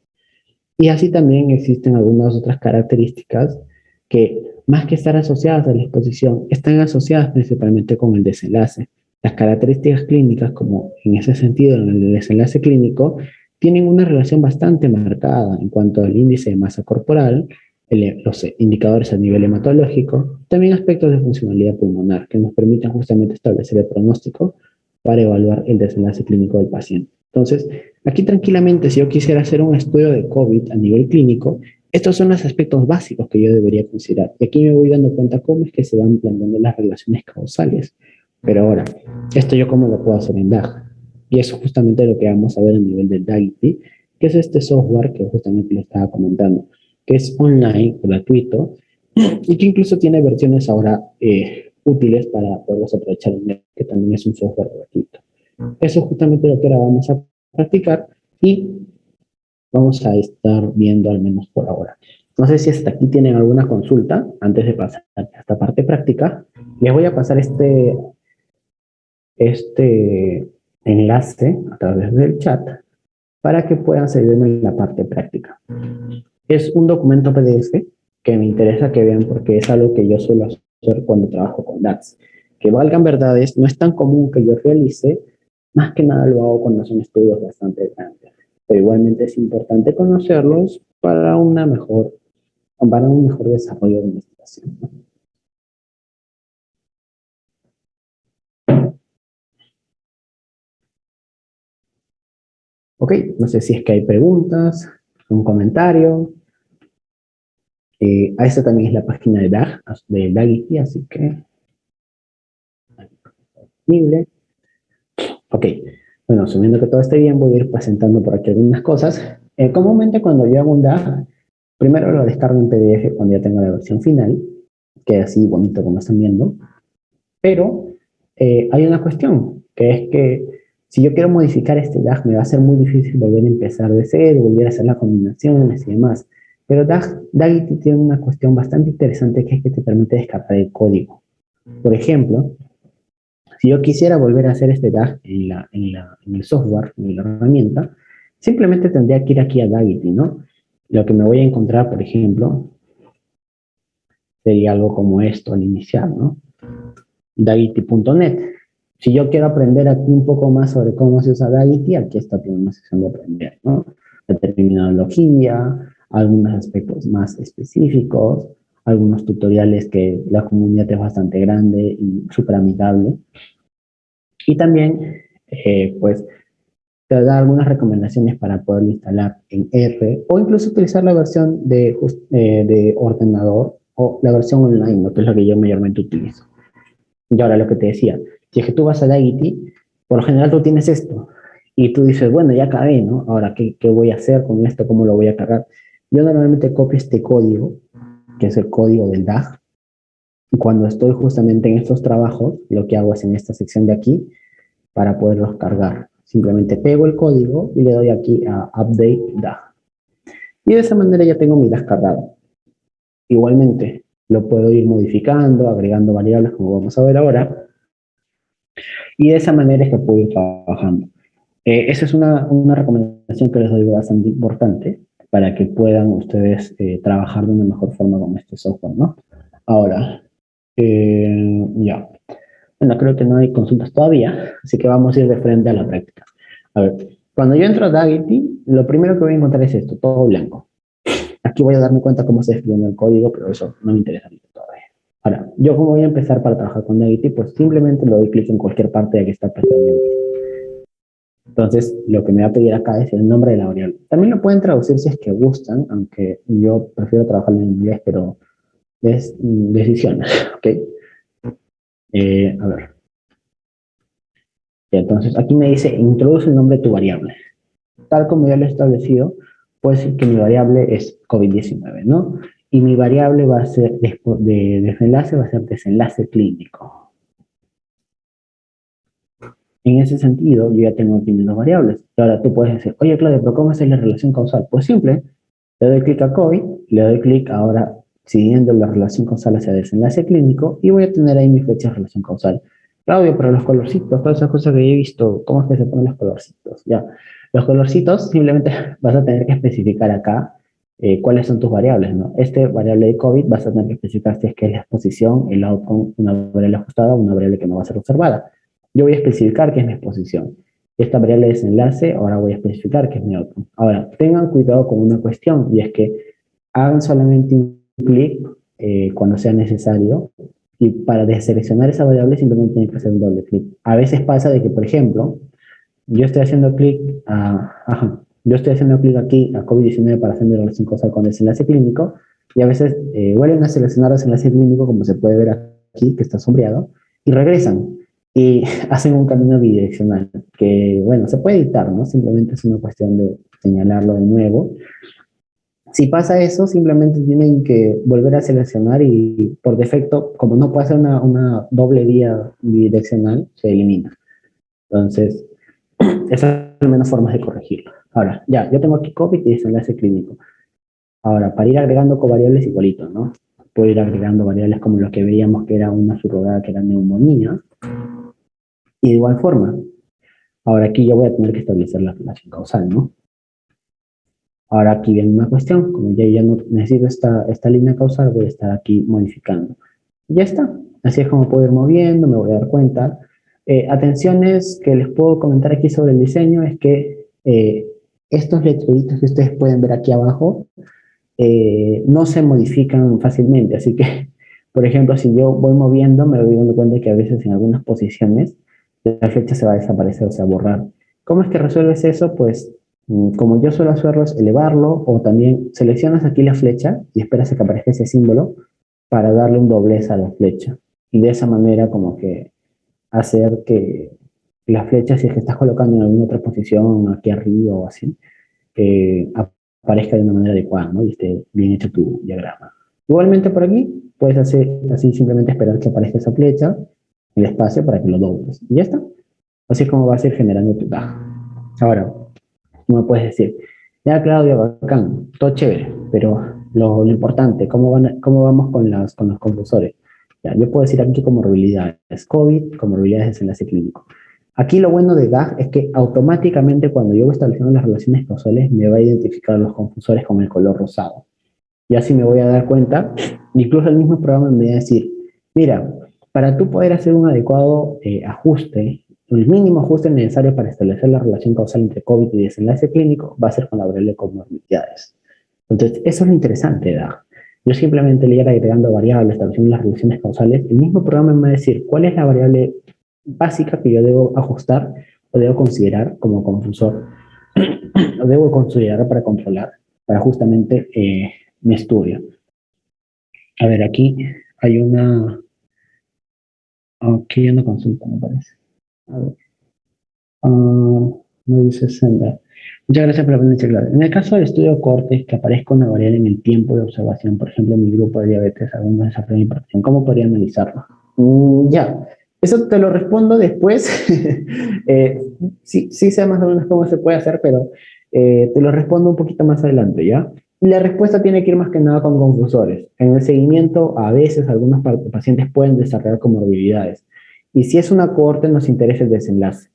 Y así también existen algunas otras características que, más que estar asociadas a la exposición, están asociadas principalmente con el desenlace. Las características clínicas, como en ese sentido, en el desenlace clínico, tienen una relación bastante marcada en cuanto al índice de masa corporal, los indicadores a nivel hematológico, también aspectos de funcionalidad pulmonar que nos permiten justamente establecer el pronóstico para evaluar el desenlace clínico del paciente. Entonces, aquí tranquilamente, si yo quisiera hacer un estudio de COVID a nivel clínico, estos son los aspectos básicos que yo debería considerar. Y aquí me voy dando cuenta cómo es que se van planteando las relaciones causales. Pero ahora, ¿esto yo cómo lo puedo hacer en DAG? Y eso es justamente lo que vamos a ver a nivel del DAGITI, que es este software que justamente le estaba comentando, que es online, gratuito, y que incluso tiene versiones ahora útiles para poderlos aprovechar, que también es un software gratuito. Eso es justamente lo que ahora vamos a practicar y vamos a estar viendo al menos por ahora. No sé si hasta aquí tienen alguna consulta antes de pasar a esta parte práctica. Les voy a pasar este enlace a través del chat para que puedan seguirme en la parte práctica. Es un documento PDF que me interesa que vean porque es algo que yo suelo hacer cuando trabajo con DAX. Que valgan verdades, no es tan común que yo realice, más que nada lo hago cuando son estudios bastante grandes. Pero igualmente es importante conocerlos para un mejor desarrollo de investigación, ¿no? Ok, no sé si es que hay preguntas, un comentario. A esta también es la página de DAG, de DAGITI, así que disponible. Ok, bueno, asumiendo que todo esté bien, voy a ir presentando por aquí algunas cosas. Comúnmente cuando yo hago un DAG, primero lo descargo en PDF cuando ya tengo la versión final, queda así bonito como están viendo, pero hay una cuestión, que es que si yo quiero modificar este DAG, me va a ser muy difícil volver a empezar de cero, volver a hacer las combinaciones y demás. Pero DAGITI tiene una cuestión bastante interesante que es que te permite descartar el código. Por ejemplo, si yo quisiera volver a hacer este DAG en el software, en la herramienta, simplemente tendría que ir aquí a DAGITI, ¿no? Lo que me voy a encontrar, por ejemplo, sería algo como esto al iniciar, ¿no? Dagity.net. Si yo quiero aprender aquí un poco más sobre cómo se usa Dagity, aquí está tiene una sección de aprender, ¿no? La terminología, algunos aspectos más específicos, algunos tutoriales que la comunidad es bastante grande y súper amigable. Y también, pues, te da algunas recomendaciones para poderlo instalar en R o incluso utilizar la versión de ordenador o la versión online, ¿no? Que es lo que yo mayormente utilizo. Y ahora lo que te decía, si es que tú vas a Dagity, por lo general tú tienes esto y tú dices, bueno, ya acabé, ¿no? Ahora, ¿qué voy a hacer con esto? ¿Cómo lo voy a cargar? Yo normalmente copio este código, que es el código del DAG, y cuando estoy justamente en estos trabajos, lo que hago es en esta sección de aquí, para poderlos cargar. Simplemente pego el código y le doy aquí a Update DAG. Y de esa manera ya tengo mi DAG cargado. Igualmente, lo puedo ir modificando, agregando variables, como vamos a ver ahora, y de esa manera es que puedo ir trabajando. Esa es una recomendación que les doy bastante importante para que puedan ustedes trabajar de una mejor forma con este software, ¿no? Ahora, ya. Bueno, creo que no hay consultas todavía, así que vamos a ir de frente a la práctica. A ver, cuando yo entro a Dagity, lo primero que voy a encontrar es esto, todo blanco. Aquí voy a darme cuenta cómo se escribe el código, pero eso no me interesa todavía. Ahora, yo como voy a empezar para trabajar con Dagity, pues simplemente le doy clic en cualquier parte de que está pestaña. Entonces, lo que me va a pedir acá es el nombre de la variable. También lo pueden traducir si es que gustan, aunque yo prefiero trabajar en inglés, pero es decisión, ¿ok? A ver. Entonces, aquí me dice, introduce el nombre de tu variable. Tal como ya lo he establecido, puedo decir que mi variable es COVID-19, ¿no? Y mi variable va a ser, de desenlace, va a ser desenlace clínico. En ese sentido, yo ya tengo aquí mis dos variables. Y ahora tú puedes decir, oye, Claudio, pero ¿cómo es la relación causal? Pues simple, le doy clic a COVID, le doy clic ahora siguiendo la relación causal hacia desenlace clínico y voy a tener ahí mi flecha de relación causal. Claudio, pero los colorcitos, todas esas cosas que he visto, ¿cómo es que se ponen los colorcitos? Ya, los colorcitos simplemente vas a tener que especificar acá cuáles son tus variables, ¿no? Este variable de COVID vas a tener que especificar si es que es la exposición, el outcome, una variable ajustada o una variable que no va a ser observada. Yo voy a especificar qué es mi exposición. Esta variable de desenlace, ahora voy a especificar qué es mi outcome. Ahora, tengan cuidado con una cuestión, y es que hagan solamente un clic cuando sea necesario, y para deseleccionar esa variable simplemente tienen que hacer un doble clic. A veces pasa de que, por ejemplo, yo estoy haciendo clic yo estoy haciendo clic aquí a COVID-19 para hacer mi relación causal con desenlace clínico, y a veces vuelven a seleccionar desenlace clínico, como se puede ver aquí, que está sombreado, y regresan y hacen un camino bidireccional, que bueno, se puede editar, ¿no? Simplemente es una cuestión de señalarlo de nuevo. Si pasa eso, simplemente tienen que volver a seleccionar y por defecto, como no puede ser una doble vía bidireccional, se elimina. Entonces, esas son menos formas de corregirlo. Ahora, ya, yo tengo aquí COVID y desenlace clínico. Ahora, para ir agregando covariables igualito, ¿no? Puedo ir agregando variables como lo que veíamos que era una subrogada que era neumonía. Y de igual forma, ahora aquí yo voy a tener que establecer la relación causal, ¿no? Ahora aquí viene una cuestión, como ya no necesito esta línea causal, voy a estar aquí modificando. Y ya está, así es como puedo ir moviendo, me voy a dar cuenta. Atenciones que les puedo comentar aquí sobre el diseño es que estos letreritos que ustedes pueden ver aquí abajo no se modifican fácilmente, así que, por ejemplo, si yo voy moviendo, me voy dando cuenta que a veces en algunas posiciones la flecha se va a desaparecer, o sea, borrar. ¿Cómo es que resuelves eso? Pues, como yo suelo hacerlo, es elevarlo, o también seleccionas aquí la flecha y esperas a que aparezca ese símbolo para darle un doblez a la flecha. Y de esa manera como que hacer que la flecha, si es que estás colocando en alguna otra posición, aquí arriba o así, eh, aparezca de una manera adecuada, ¿no? Y esté bien hecho tu diagrama. Igualmente por aquí, puedes hacer así, simplemente esperar que aparezca esa flecha el espacio para que lo dobles. Y ya está. Así es como vas a ir generando tu DAG. Ahora, tú me puedes decir, ya Claudio, bacán, todo chévere, pero lo importante, ¿cómo vamos con los confusores? Ya, yo puedo decir aquí comorbilidades COVID, comorbilidades de desenlace clínico. Aquí lo bueno de DAG es que automáticamente cuando yo voy estableciendo las relaciones causales me va a identificar los confusores con el color rosado. Y así me voy a dar cuenta, incluso el mismo programa me va a decir, mira, para tú poder hacer un adecuado ajuste, el mínimo ajuste necesario para establecer la relación causal entre COVID y desenlace clínico va a ser con la variable comorbilidades. Entonces, eso es lo interesante de DAG. Yo simplemente le iré agregando variables, estableciendo las relaciones causales. El mismo programa me va a decir cuál es la variable básica que yo debo ajustar o debo considerar como confusor, o debo considerar para controlar, para justamente mi estudio. A ver, aquí hay una... Aquí hay una consulta, me parece. A ver. No dice senda. Muchas gracias por la pregunta, claro. En el caso del estudio corte, que aparezca una variable en el tiempo de observación, por ejemplo, en mi grupo de diabetes, algunos desarrollos de hipertensión, ¿cómo podría analizarlo? Ya, eso te lo respondo después. Sí, sí sé más o menos cómo se puede hacer, pero te lo respondo un poquito más adelante, ¿ya? La respuesta tiene que ir más que nada con confusores. En el seguimiento, a veces algunos pacientes pueden desarrollar comorbilidades. Y si es una cohorte, nos interesa el desenlace.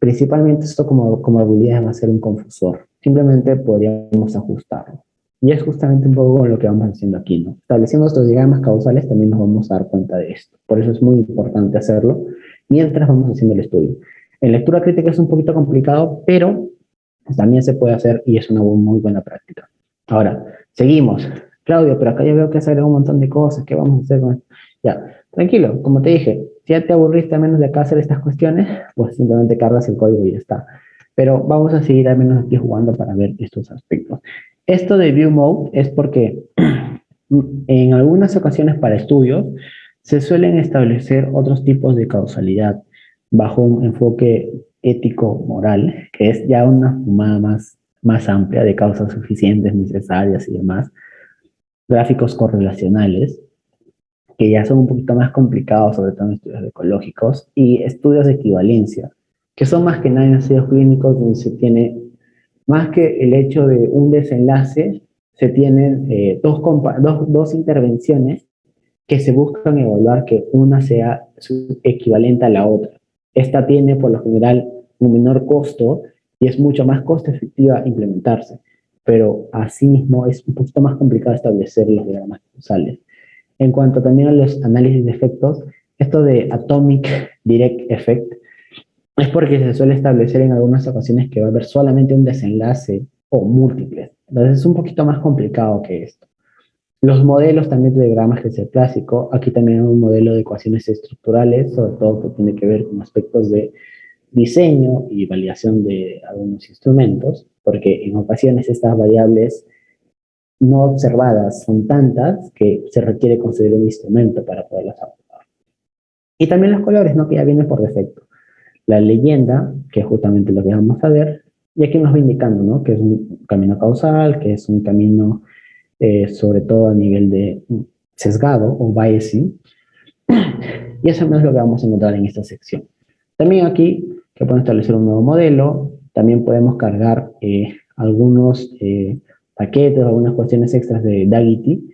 Principalmente esto como habilidades va a ser un confusor. Simplemente podríamos ajustarlo. Y es justamente un poco lo que vamos haciendo aquí, ¿no? Estableciendo estos diagramas causales también nos vamos a dar cuenta de esto. Por eso es muy importante hacerlo mientras vamos haciendo el estudio. En lectura crítica es un poquito complicado, pero también se puede hacer y es una muy buena práctica. Ahora, seguimos. Claudio, pero acá ya veo que se agrega un montón de cosas. ¿Qué vamos a hacer con esto? Ya, tranquilo, como te dije, si ya te aburriste al menos de acá hacer estas cuestiones, pues simplemente cargas el código y ya está. Pero vamos a seguir al menos aquí jugando para ver estos aspectos. Esto de View Mode es porque en algunas ocasiones para estudios se suelen establecer otros tipos de causalidad bajo un enfoque ético-moral, que es ya una fumada más amplia de causas suficientes, necesarias y demás, gráficos correlacionales, que ya son un poquito más complicados, sobre todo en estudios ecológicos, y estudios de equivalencia, que son más que nada en estudios clínicos donde se tiene, más que el hecho de un desenlace, se tienen dos intervenciones que se buscan evaluar que una sea equivalente a la otra. Esta tiene por lo general un menor costo y es mucho más costo efectiva implementarse, pero asimismo es un poquito más complicado establecer los diagramas causales. En cuanto también a los análisis de efectos, esto de Atomic Direct Effect es porque se suele establecer en algunas ocasiones que va a haber solamente un desenlace o múltiples. Entonces es un poquito más complicado que esto. Los modelos también de diagramas, que es el clásico. Aquí también hay un modelo de ecuaciones estructurales, sobre todo que tiene que ver con aspectos de diseño y validación de algunos instrumentos, porque en ocasiones estas variables no observadas son tantas que se requiere conseguir un instrumento para poderlas abordar. Y también los colores, ¿no? Que ya vienen por defecto. La leyenda, que es justamente lo que vamos a ver, y aquí nos va indicando, ¿no? Que es un camino causal, que es un camino sobre todo a nivel de sesgado o biasing, y eso no es lo que vamos a encontrar en esta sección. También aquí, que podemos establecer un nuevo modelo, también podemos cargar algunos paquetes, algunas cuestiones extras de DAGITI,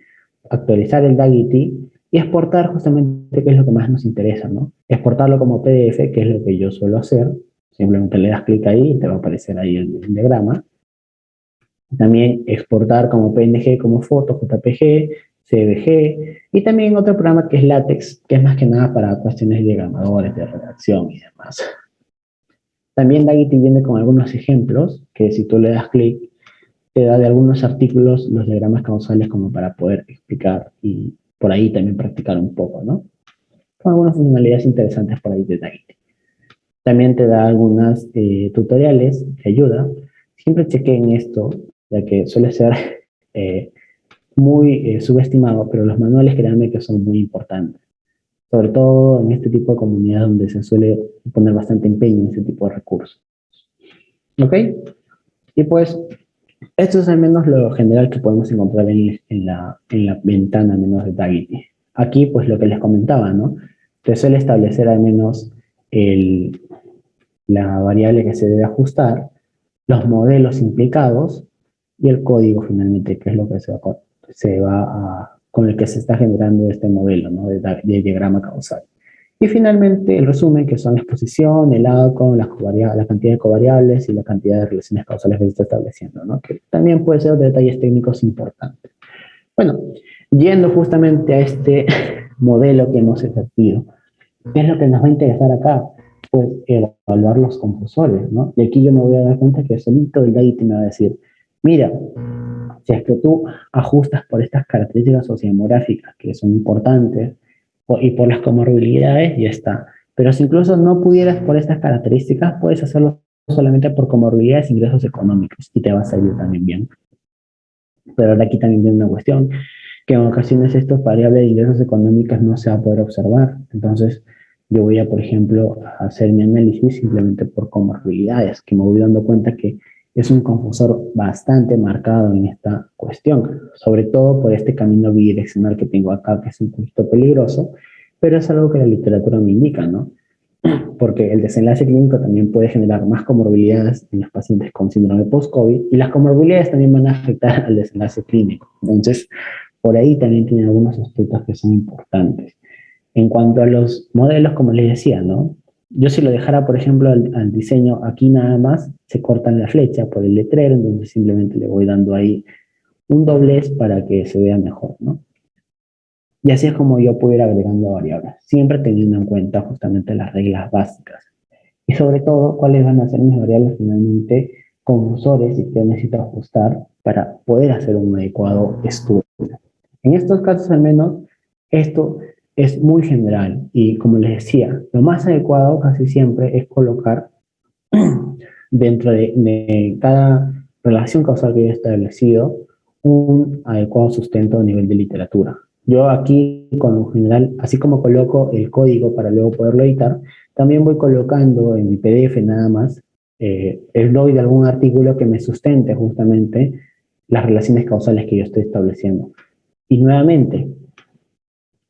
actualizar el DAGITI y exportar justamente qué es lo que más nos interesa, ¿no? Exportarlo como PDF, que es lo que yo suelo hacer. Simplemente le das clic ahí y te va a aparecer ahí el diagrama. También exportar como PNG, como foto, JPG, CBG, y también otro programa que es LaTeX, que es más que nada para cuestiones de diagramadores, de redacción y demás. También Dagity viene con algunos ejemplos, que si tú le das clic, te da de algunos artículos los diagramas causales como para poder explicar y por ahí también practicar un poco, ¿no? Con algunas funcionalidades interesantes por ahí de Dagity. También te da algunas tutoriales que ayuda. Siempre chequen esto, ya que suele ser muy subestimado, pero los manuales créanme que son muy importantes. Sobre todo en este tipo de comunidad donde se suele poner bastante empeño en este tipo de recursos. ¿Ok? Y pues, esto es al menos lo general que podemos encontrar en la ventana menos de Dagity. Aquí, pues lo que les comentaba, ¿no? te suele establecer al menos el, la variable que se debe ajustar, los modelos implicados y el código finalmente, que es lo que se va con el que se está generando este modelo, ¿no? De diagrama causal. Y finalmente el resumen, que son la exposición, el outcome, la cantidad de covariables y la cantidad de relaciones causales que se está estableciendo, ¿no? Que también puede ser detalles técnicos importantes. Bueno, yendo justamente a este modelo que hemos ejercido, ¿qué es lo que nos va a interesar acá? Pues evaluar los confusores, ¿no? Y aquí yo me voy a dar cuenta que solito el DAIT me va a decir, mira, si es que tú ajustas por estas características sociodemográficas que son importantes y por las comorbilidades, ya está. Pero si incluso no pudieras por estas características, puedes hacerlo solamente por comorbilidades e ingresos económicos y te va a salir también bien. Pero ahora aquí también viene una cuestión, que en ocasiones estos variables de ingresos económicos no se va a poder observar. Entonces, yo voy a, por ejemplo, hacer mi análisis simplemente por comorbilidades, que me voy dando cuenta que es un confusor bastante marcado en esta cuestión, sobre todo por este camino bidireccional que tengo acá, que es un poquito peligroso, pero es algo que la literatura me indica, ¿no? Porque el desenlace clínico también puede generar más comorbilidades en los pacientes con síndrome post-COVID y las comorbilidades también van a afectar al desenlace clínico. Entonces, por ahí también tiene algunos aspectos que son importantes. En cuanto a los modelos, como les decía, ¿no? Yo si lo dejara, por ejemplo, al diseño, aquí nada más se cortan la flecha por el letrero, entonces simplemente le voy dando ahí un doblez para que se vea mejor, ¿no? Y así es como yo puedo ir agregando variables, siempre teniendo en cuenta justamente las reglas básicas. Y sobre todo, cuáles van a ser mis variables finalmente confusores y que necesito ajustar para poder hacer un adecuado estudio. En estos casos al menos, esto es muy general y como les decía, lo más adecuado casi siempre es colocar dentro de cada relación causal que yo he establecido un adecuado sustento a nivel de literatura. Yo aquí, con lo general, así como coloco el código para luego poderlo editar, también voy colocando en mi PDF nada más el doy de algún artículo que me sustente justamente las relaciones causales que yo estoy estableciendo. Y nuevamente,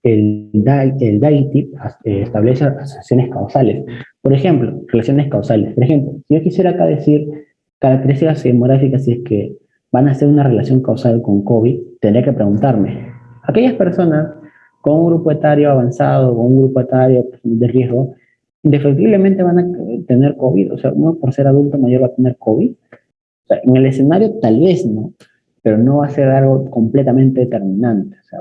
el DAITIP establece asociaciones causales. Por ejemplo, relaciones causales. Por ejemplo, si yo quisiera acá decir características demográficas, si es que van a ser una relación causal con COVID, tendría que preguntarme, aquellas personas con un grupo etario avanzado, con un grupo etario de riesgo, indefectiblemente van a tener COVID. O sea, uno por ser adulto mayor va a tener COVID. O sea, en el escenario tal vez no, pero no va a ser algo completamente determinante. O sea,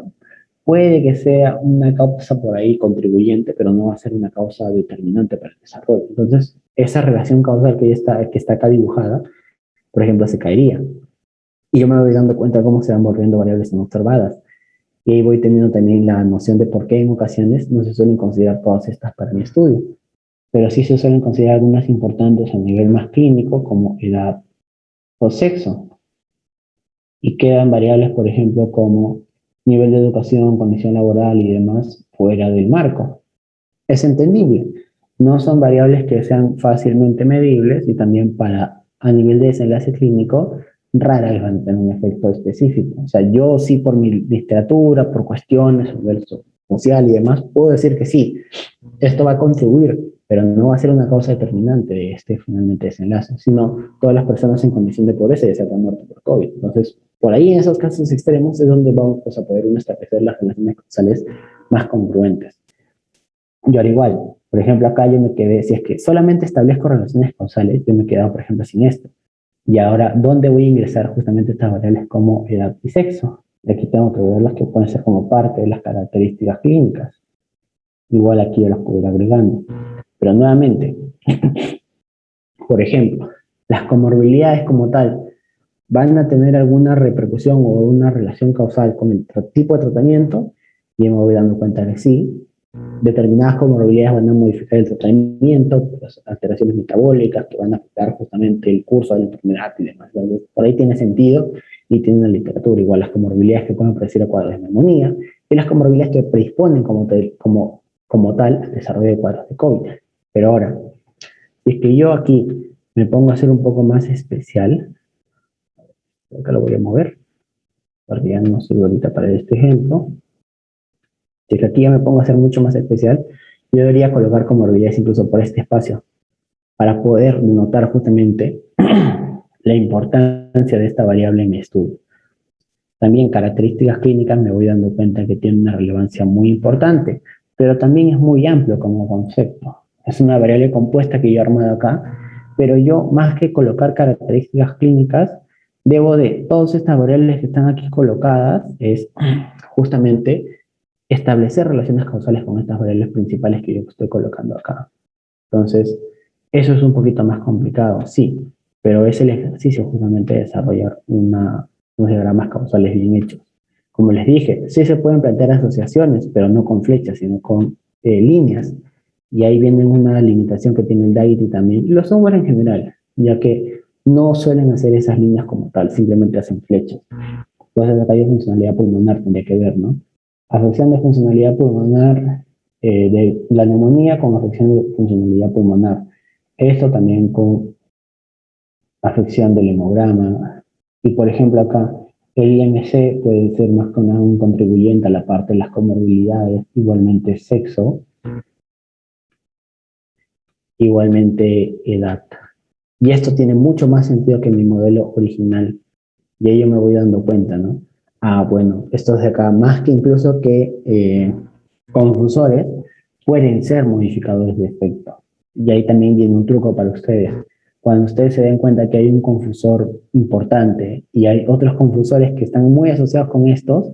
puede que sea una causa por ahí contribuyente, pero no va a ser una causa determinante para el desarrollo. Entonces, esa relación causal que está acá dibujada, por ejemplo, se caería. Y yo me voy dando cuenta de cómo se van volviendo variables no observadas. Y ahí voy teniendo también la noción de por qué en ocasiones no se suelen considerar todas estas para mi estudio. Pero sí se suelen considerar algunas importantes a nivel más clínico, como edad o sexo. Y quedan variables, por ejemplo, como nivel de educación, condición laboral y demás fuera del marco. Es entendible. No son variables que sean fácilmente medibles y también para a nivel de desenlace clínico rara vez van a tener un efecto específico. O sea, yo sí por mi literatura, por cuestiones a nivel social y demás, puedo decir que sí, esto va a contribuir, pero no va a ser una causa determinante de este finalmente desenlace, sino todas las personas en condición de pobreza ya se habrán muerto por COVID. Entonces, por ahí en esos casos extremos es donde vamos pues, a poder establecer las relaciones causales más congruentes. Yo al igual, por ejemplo, acá yo me quedé, si es que solamente establezco relaciones causales, yo me he quedado, por ejemplo, sin esto. Y ahora, ¿dónde voy a ingresar justamente estas variables como edad y sexo? Y aquí tengo que ver las que pueden ser como parte de las características clínicas. Igual aquí yo las puedo ir agregando. Pero nuevamente, por ejemplo, las comorbilidades como tal van a tener alguna repercusión o una relación causal con el tipo de tratamiento, y me voy dando cuenta que sí. Determinadas comorbilidades van a modificar el tratamiento, pues, alteraciones metabólicas que van a afectar justamente el curso de la enfermedad y demás. Entonces, por ahí tiene sentido y tiene una literatura. Igual las comorbilidades que pueden predecir a cuadros de neumonía y las comorbilidades que predisponen como tal al desarrollo de cuadros de COVID. Pero ahora, si es que yo aquí me pongo a ser un poco más especial, acá lo voy a mover, porque ya no sirve ahorita para este ejemplo. Si es que aquí ya me pongo a ser mucho más especial, yo debería colocar comorbilidades incluso por este espacio para poder notar justamente la importancia de esta variable en mi estudio. También características clínicas me voy dando cuenta que tiene una relevancia muy importante, pero también es muy amplio como concepto. Es una variable compuesta que yo he armado acá, pero yo más que colocar características clínicas, debo de todas estas variables que están aquí colocadas, es justamente establecer relaciones causales con estas variables principales que yo estoy colocando acá. Entonces, eso es un poquito más complicado, sí, pero es el ejercicio justamente de desarrollar unos diagramas causales bien hechos. Como les dije, sí se pueden plantear asociaciones, pero no con flechas, sino con líneas. Y ahí viene una limitación que tiene el DAIT y también los software en general, ya que no suelen hacer esas líneas como tal, simplemente hacen flechas. Entonces acá hay funcionalidad pulmonar, tendría que ver, ¿no? Afección de funcionalidad pulmonar, de la neumonía con afección de funcionalidad pulmonar. Esto también con afección del hemograma. Y por ejemplo acá, el IMC puede ser más que un contribuyente a la parte de las comorbilidades, igualmente sexo, igualmente edad. Y esto tiene mucho más sentido que mi modelo original. Y ahí yo me voy dando cuenta, ¿no? Ah, bueno, estos de acá, más que incluso que confusores, pueden ser modificadores de efecto. Y ahí también viene un truco para ustedes. Cuando ustedes se den cuenta que hay un confusor importante y hay otros confusores que están muy asociados con estos,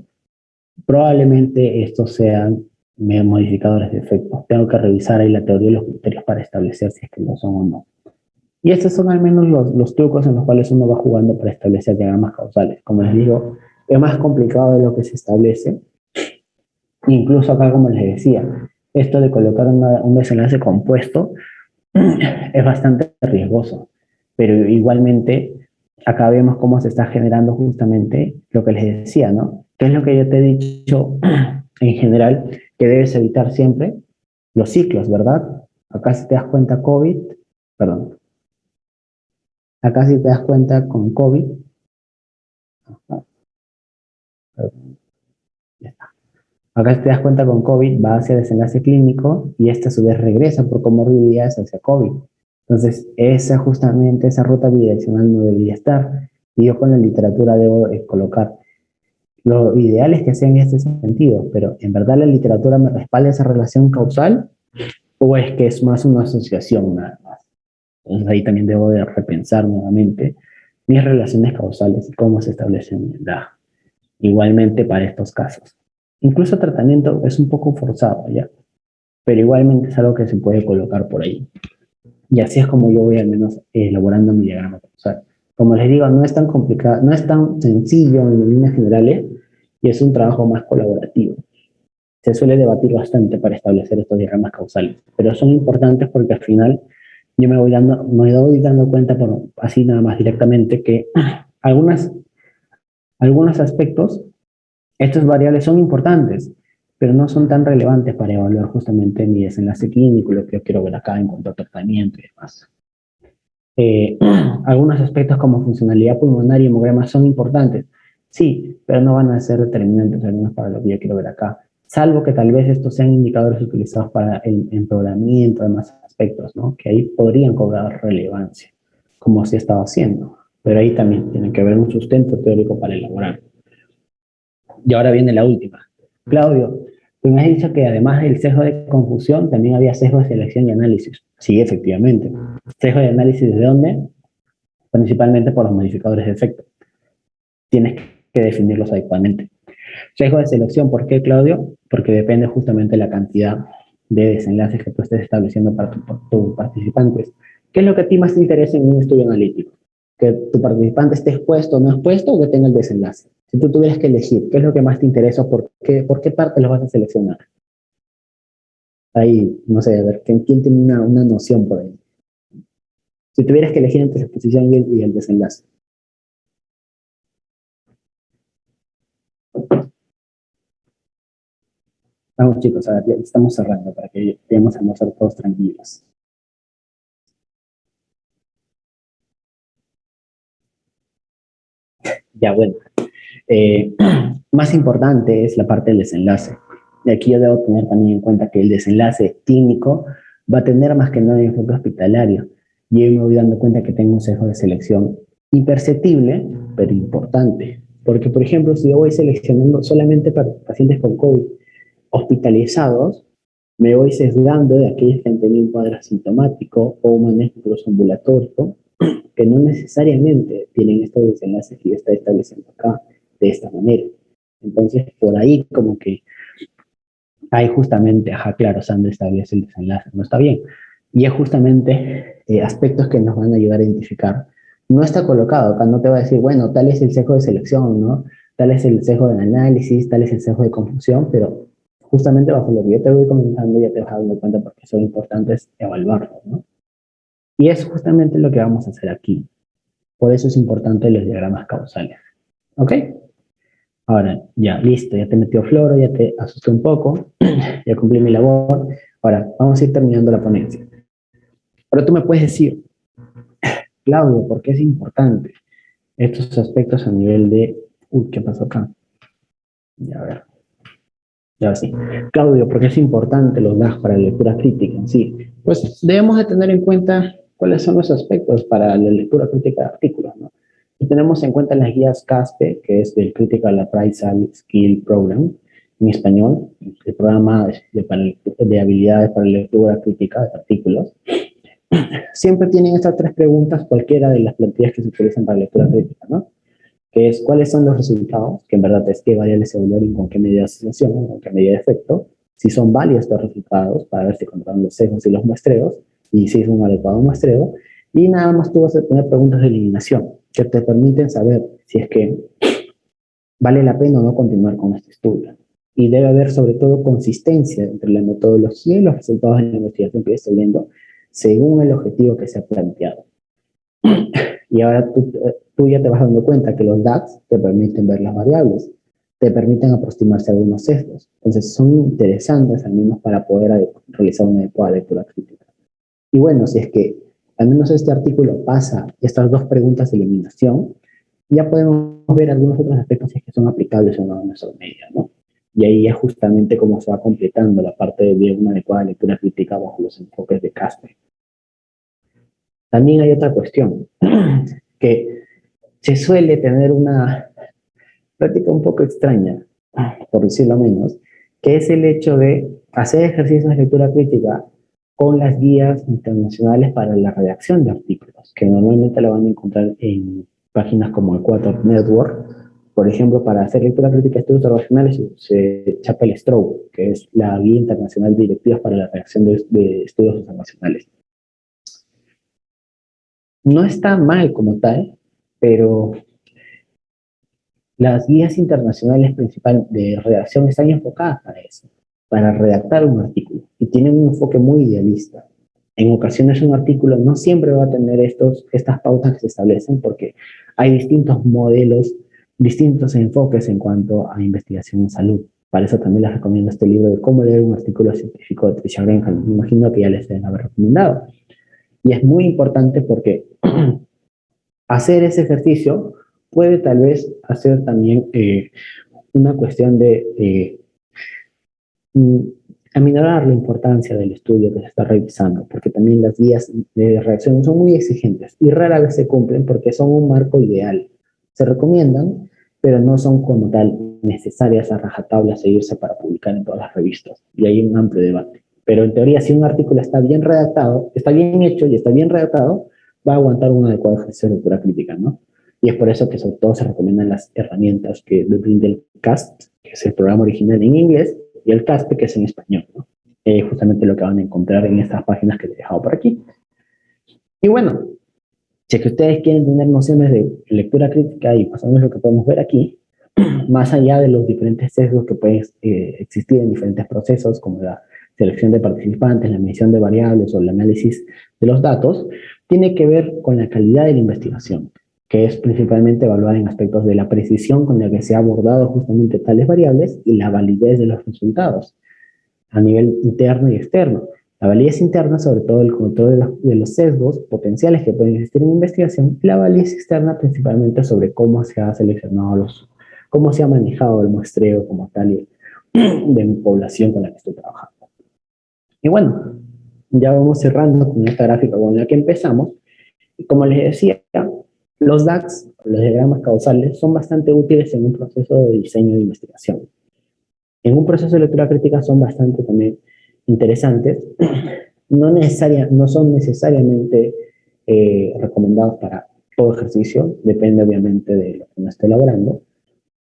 probablemente estos sean modificadores de efecto. Tengo que revisar ahí la teoría y los criterios para establecer si es que lo son o no. Y estos son al menos los trucos en los cuales uno va jugando para establecer diagramas causales. Como les digo, es más complicado de lo que se establece. Incluso acá, como les decía, esto de colocar un desenlace compuesto es bastante riesgoso. Pero igualmente, acá vemos cómo se está generando justamente lo que les decía, ¿no? ¿Qué es lo que yo te he dicho en general? Que debes evitar siempre los ciclos, ¿verdad? Acá si te das cuenta COVID, perdón, acá si te das cuenta con COVID, acá si te das cuenta con COVID va hacia desenlace clínico y este a su vez regresa por comorbilidades hacia COVID. Entonces, justamente esa ruta bidireccional no debería estar. Y yo con la literatura debo colocar. Lo ideal es que sea en este sentido, pero ¿en verdad la literatura me respalda esa relación causal o es que es más una asociación nada más? Entonces ahí también debo de repensar nuevamente mis relaciones causales y cómo se establecen igualmente para estos casos. Incluso el tratamiento es un poco forzado, ¿ya? Pero igualmente es algo que se puede colocar por ahí. Y así es como yo voy al menos elaborando mi diagrama causal. Como les digo, no es tan complicado, no es tan sencillo en líneas generales y es un trabajo más colaborativo. Se suele debatir bastante para establecer estos diagramas causales, pero son importantes porque al final yo me voy dando cuenta por así nada más directamente que algunas, algunos aspectos, estas variables son importantes, pero no son tan relevantes para evaluar justamente mi desenlace clínico, lo que yo quiero ver acá en cuanto a tratamiento y demás. Eh, algunos aspectos como funcionalidad pulmonar y hemograma son importantes, sí, pero no van a ser determinantes al menos para lo que yo quiero ver acá, salvo que tal vez estos sean indicadores utilizados para el empeoramiento, demás aspectos, ¿no? Que ahí podrían cobrar relevancia, como se estaba haciendo, pero ahí también tiene que haber un sustento teórico para elaborar. Y ahora viene la última. Claudio, tú me has dicho que además del sesgo de confusión, también había sesgo de selección y análisis. Sí, efectivamente. ¿Sesgo de análisis de dónde? Principalmente por los modificadores de efecto. Tienes que definirlos adecuadamente. Sesgo de selección, ¿por qué, Claudio? Porque depende justamente de la cantidad de desenlaces que tú estés estableciendo para tus participantes. ¿Qué es lo que a ti más te interesa en un estudio analítico? ¿Que tu participante esté expuesto o no expuesto o que tenga el desenlace? Si tú tuvieras que elegir, ¿qué es lo que más te interesa o por qué parte los vas a seleccionar? Ahí, no sé, a ver, ¿quién tiene una noción por ahí? Si tuvieras que elegir entre la exposición y el desenlace. Vamos chicos, a ver, ya estamos cerrando para que podamos almorzar todos tranquilos. Ya, bueno. Eh, más importante es la parte del desenlace. Y aquí yo debo tener también en cuenta que el desenlace clínico va a tener más que nada enfoque hospitalario. Y yo me voy dando cuenta que tengo un sesgo de selección imperceptible, pero importante. Porque, por ejemplo, si yo voy seleccionando solamente para pacientes con COVID hospitalizados, me voy sesgando de aquellos que han tenido un cuadro asintomático o un manejo incluso ambulatorio, que no necesariamente tienen estos desenlaces que yo estoy estableciendo acá de esta manera. Entonces, por ahí como que hay justamente, ajá, claro, Sandra establece el desenlace, no está bien. Y es justamente aspectos que nos van a ayudar a identificar. No está colocado acá, no te va a decir, bueno, tal es el sesgo de selección, ¿no? Tal es el sesgo de análisis, tal es el sesgo de confusión, pero justamente bajo lo que yo te voy comentando ya te vas dando cuenta porque son importantes evaluarlos, ¿no? Y es justamente lo que vamos a hacer aquí. Por eso es importante los diagramas causales. ¿Ok? Ahora, ya, listo, ya te metió floro, ya te asusté un poco, ya cumplí mi labor. Ahora, vamos a ir terminando la ponencia. Ahora tú me puedes decir, Claudio, ¿por qué es importante estos aspectos a nivel de... Uy, ¿qué pasó acá? Ya, a ver, ya sí. Claudio, ¿por qué es importante los DAG para la lectura crítica en sí? Pues debemos de tener en cuenta cuáles son los aspectos para la lectura crítica de artículos, ¿no? Y tenemos en cuenta las guías CASPE, que es del Critical Appraisal Skill Program, en español, el programa de habilidades para la lectura crítica de artículos. Siempre tienen estas tres preguntas, cualquiera de las plantillas que se utilizan para lectura crítica, ¿no? Que es cuáles son los resultados, que en verdad es qué variables se evalúan y con qué medida de asociación, con qué medida de efecto, si son válidos estos resultados para ver si controlan los sesgos y los muestreos, y si es un adecuado muestreo, y nada más tú vas a tener preguntas de eliminación que te permiten saber si es que vale la pena o no continuar con este estudio. Y debe haber sobre todo consistencia entre la metodología y los resultados de la investigación que estoy viendo según el objetivo que se ha planteado. Y ahora tú ya te vas dando cuenta que los DAX te permiten ver las variables, te permiten aproximarse a algunos sesgos. Entonces son interesantes al menos para poder realizar una adecuada lectura crítica. Y bueno, si es que al menos este artículo pasa estas dos preguntas de eliminación, ya podemos ver algunos otros aspectos si es que son aplicables o no a nuestra media, ¿no? Y ahí es justamente cómo se va completando la parte de una adecuada lectura crítica bajo los enfoques de Casper. También hay otra cuestión, que se suele tener una práctica un poco extraña, por decirlo menos, que es el hecho de hacer ejercicios de lectura crítica con las guías internacionales para la redacción de artículos, que normalmente la van a encontrar en páginas como Equator Network. Por ejemplo, para hacer lectura crítica de estudios internacionales se Chapel Stroh, que es la guía internacional de directivas para la redacción de estudios internacionales. No está mal como tal, pero las guías internacionales principales de redacción están enfocadas para eso, para redactar un artículo, y tienen un enfoque muy idealista. En ocasiones un artículo no siempre va a tener estas pautas que se establecen porque hay distintos modelos, distintos enfoques en cuanto a investigación en salud. Para eso también les recomiendo este libro de cómo leer un artículo científico de Tricia Grenham. Me imagino que ya les deben haber recomendado. Y es muy importante porque hacer ese ejercicio puede tal vez hacer también una cuestión de aminorar la importancia del estudio que se está revisando, porque también las guías de reacción son muy exigentes y rara vez se cumplen porque son un marco ideal. Se recomiendan, pero no son como tal necesarias a rajatabla seguirse para publicar en todas las revistas. Y hay un amplio debate. Pero en teoría, si un artículo está bien redactado, está bien hecho y está bien redactado, va a aguantar un adecuado ejercicio de lectura crítica, ¿no? Y es por eso que sobre todo se recomiendan las herramientas que brinda el CAST, que es el programa original en inglés, y el CASPE, que es en español, ¿no? Justamente lo que van a encontrar en estas páginas que les he dejado por aquí. Y bueno, si es que ustedes quieren tener nociones de lectura crítica y más o menos lo que podemos ver aquí, más allá de los diferentes sesgos que pueden existir en diferentes procesos, como la selección de participantes, la medición de variables o el análisis de los datos, tiene que ver con la calidad de la investigación, que es principalmente evaluar en aspectos de la precisión con la que se ha abordado justamente tales variables y la validez de los resultados a nivel interno y externo. La validez interna, sobre todo el control de los sesgos potenciales que pueden existir en investigación, y la validez externa principalmente sobre cómo se ha seleccionado cómo se ha manejado el muestreo como tal de mi población con la que estoy trabajando. Y bueno, ya vamos cerrando con esta gráfica con la que empezamos. Y como les decía, los DAX, los diagramas causales, son bastante útiles en un proceso de diseño de investigación. En un proceso de lectura crítica son bastante también interesantes. No son necesariamente recomendados para todo ejercicio, depende obviamente de lo que uno esté elaborando,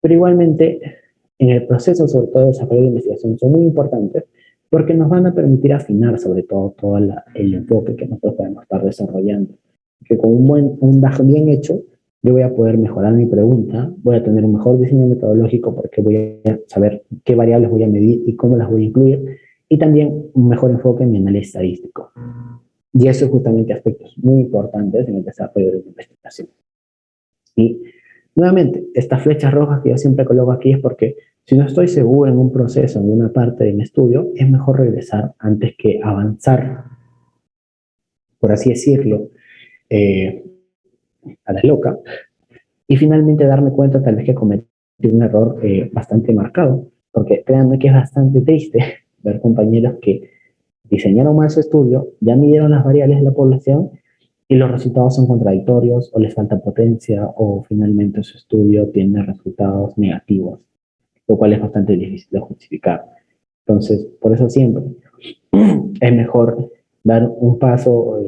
pero igualmente en el proceso, sobre todo de desarrollo de investigación, son muy importantes porque nos van a permitir afinar sobre todo el enfoque que nosotros podemos estar desarrollando. Que con un DAG bien hecho, yo voy a poder mejorar mi pregunta, voy a tener un mejor diseño metodológico porque voy a saber qué variables voy a medir y cómo las voy a incluir, y también un mejor enfoque en mi análisis estadístico. Y eso es justamente aspectos muy importantes en el desarrollo de la investigación. Y nuevamente, estas flechas rojas que yo siempre coloco aquí es porque si no estoy seguro en un proceso, en una parte de mi estudio, es mejor regresar antes que avanzar, por así decirlo, eh, a la loca, y finalmente darme cuenta tal vez que cometí un error bastante marcado, porque créanme que es bastante triste ver compañeros que diseñaron mal su estudio, ya midieron las variables de la población y los resultados son contradictorios o les falta potencia o finalmente su estudio tiene resultados negativos, lo cual es bastante difícil de justificar. Entonces, por eso siempre es mejor dar un paso,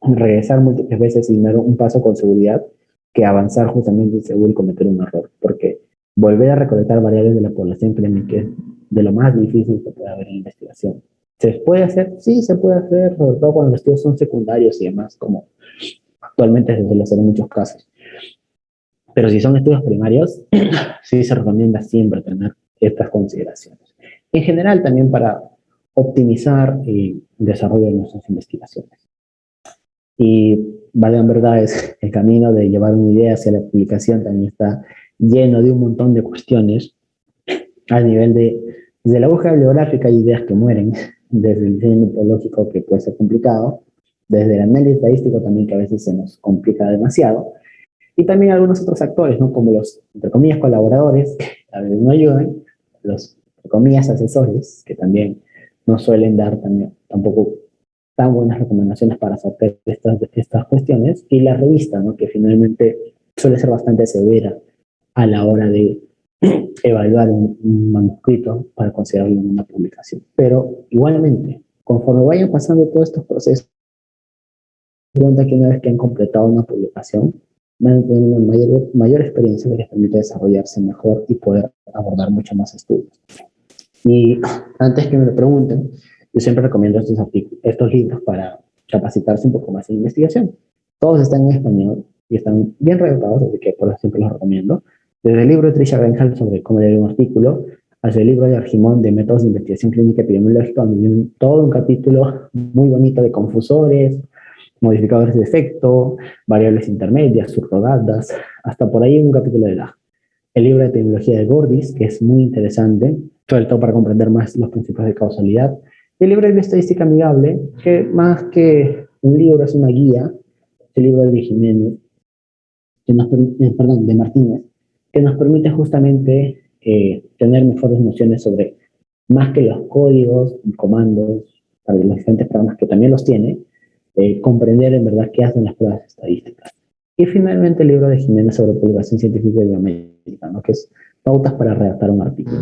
regresar múltiples veces y dar un paso con seguridad que avanzar justamente seguro y cometer un error, porque volver a recolectar variables de la población, créeme que es de lo más difícil que puede haber en investigación. ¿Se puede hacer? Sí, se puede hacer, sobre todo cuando los estudios son secundarios y demás, como actualmente se suele hacer en muchos casos. Pero si son estudios primarios, sí se recomienda siempre tener estas consideraciones. En general, también para optimizar el desarrollo de nuestras investigaciones. Y vale, en verdad, es el camino de llevar una idea hacia la publicación también está lleno de un montón de cuestiones a nivel desde la búsqueda bibliográfica hay ideas que mueren, desde el diseño metodológico que puede ser complicado, desde el análisis estadístico también que a veces se nos complica demasiado, y también algunos otros actores, ¿no? Como los, entre comillas, colaboradores, que a veces no ayudan, los, entre comillas, asesores, que también no suelen dar también, tampoco tan buenas recomendaciones para sortear estas cuestiones, y la revista, ¿no? Que finalmente suele ser bastante severa a la hora de evaluar un manuscrito para considerarlo una publicación. Pero igualmente, conforme vayan pasando todos estos procesos, cuenta que una vez que han completado una publicación, van a tener una mayor experiencia que les permite desarrollarse mejor y poder abordar mucho más estudios. Y antes que me lo pregunten, yo siempre recomiendo estos libros para capacitarse un poco más en investigación. Todos están en español y están bien redactados, así que por eso siempre los recomiendo. Desde el libro de Trisha Reinhardt sobre cómo leer un artículo, hasta el libro de Argimón de métodos de investigación clínica epidemiológica, donde viene todo un capítulo muy bonito de confusores, modificadores de efecto, variables intermedias, subrogadas, hasta por ahí un capítulo de la. El libro de epidemiología de Gordis, que es muy interesante, sobre todo para comprender más los principios de causalidad. Y el libro de estadística amigable, que más que un libro es una guía, el libro de Jiménez, perdón, de Martínez, que nos permite justamente tener mejores nociones sobre, más que los códigos y comandos para los diferentes programas que también los tiene, comprender en verdad qué hacen las pruebas estadísticas. Y finalmente el libro de Jiménez sobre publicación científica y biomédica, ¿no? Que es pautas para redactar un artículo.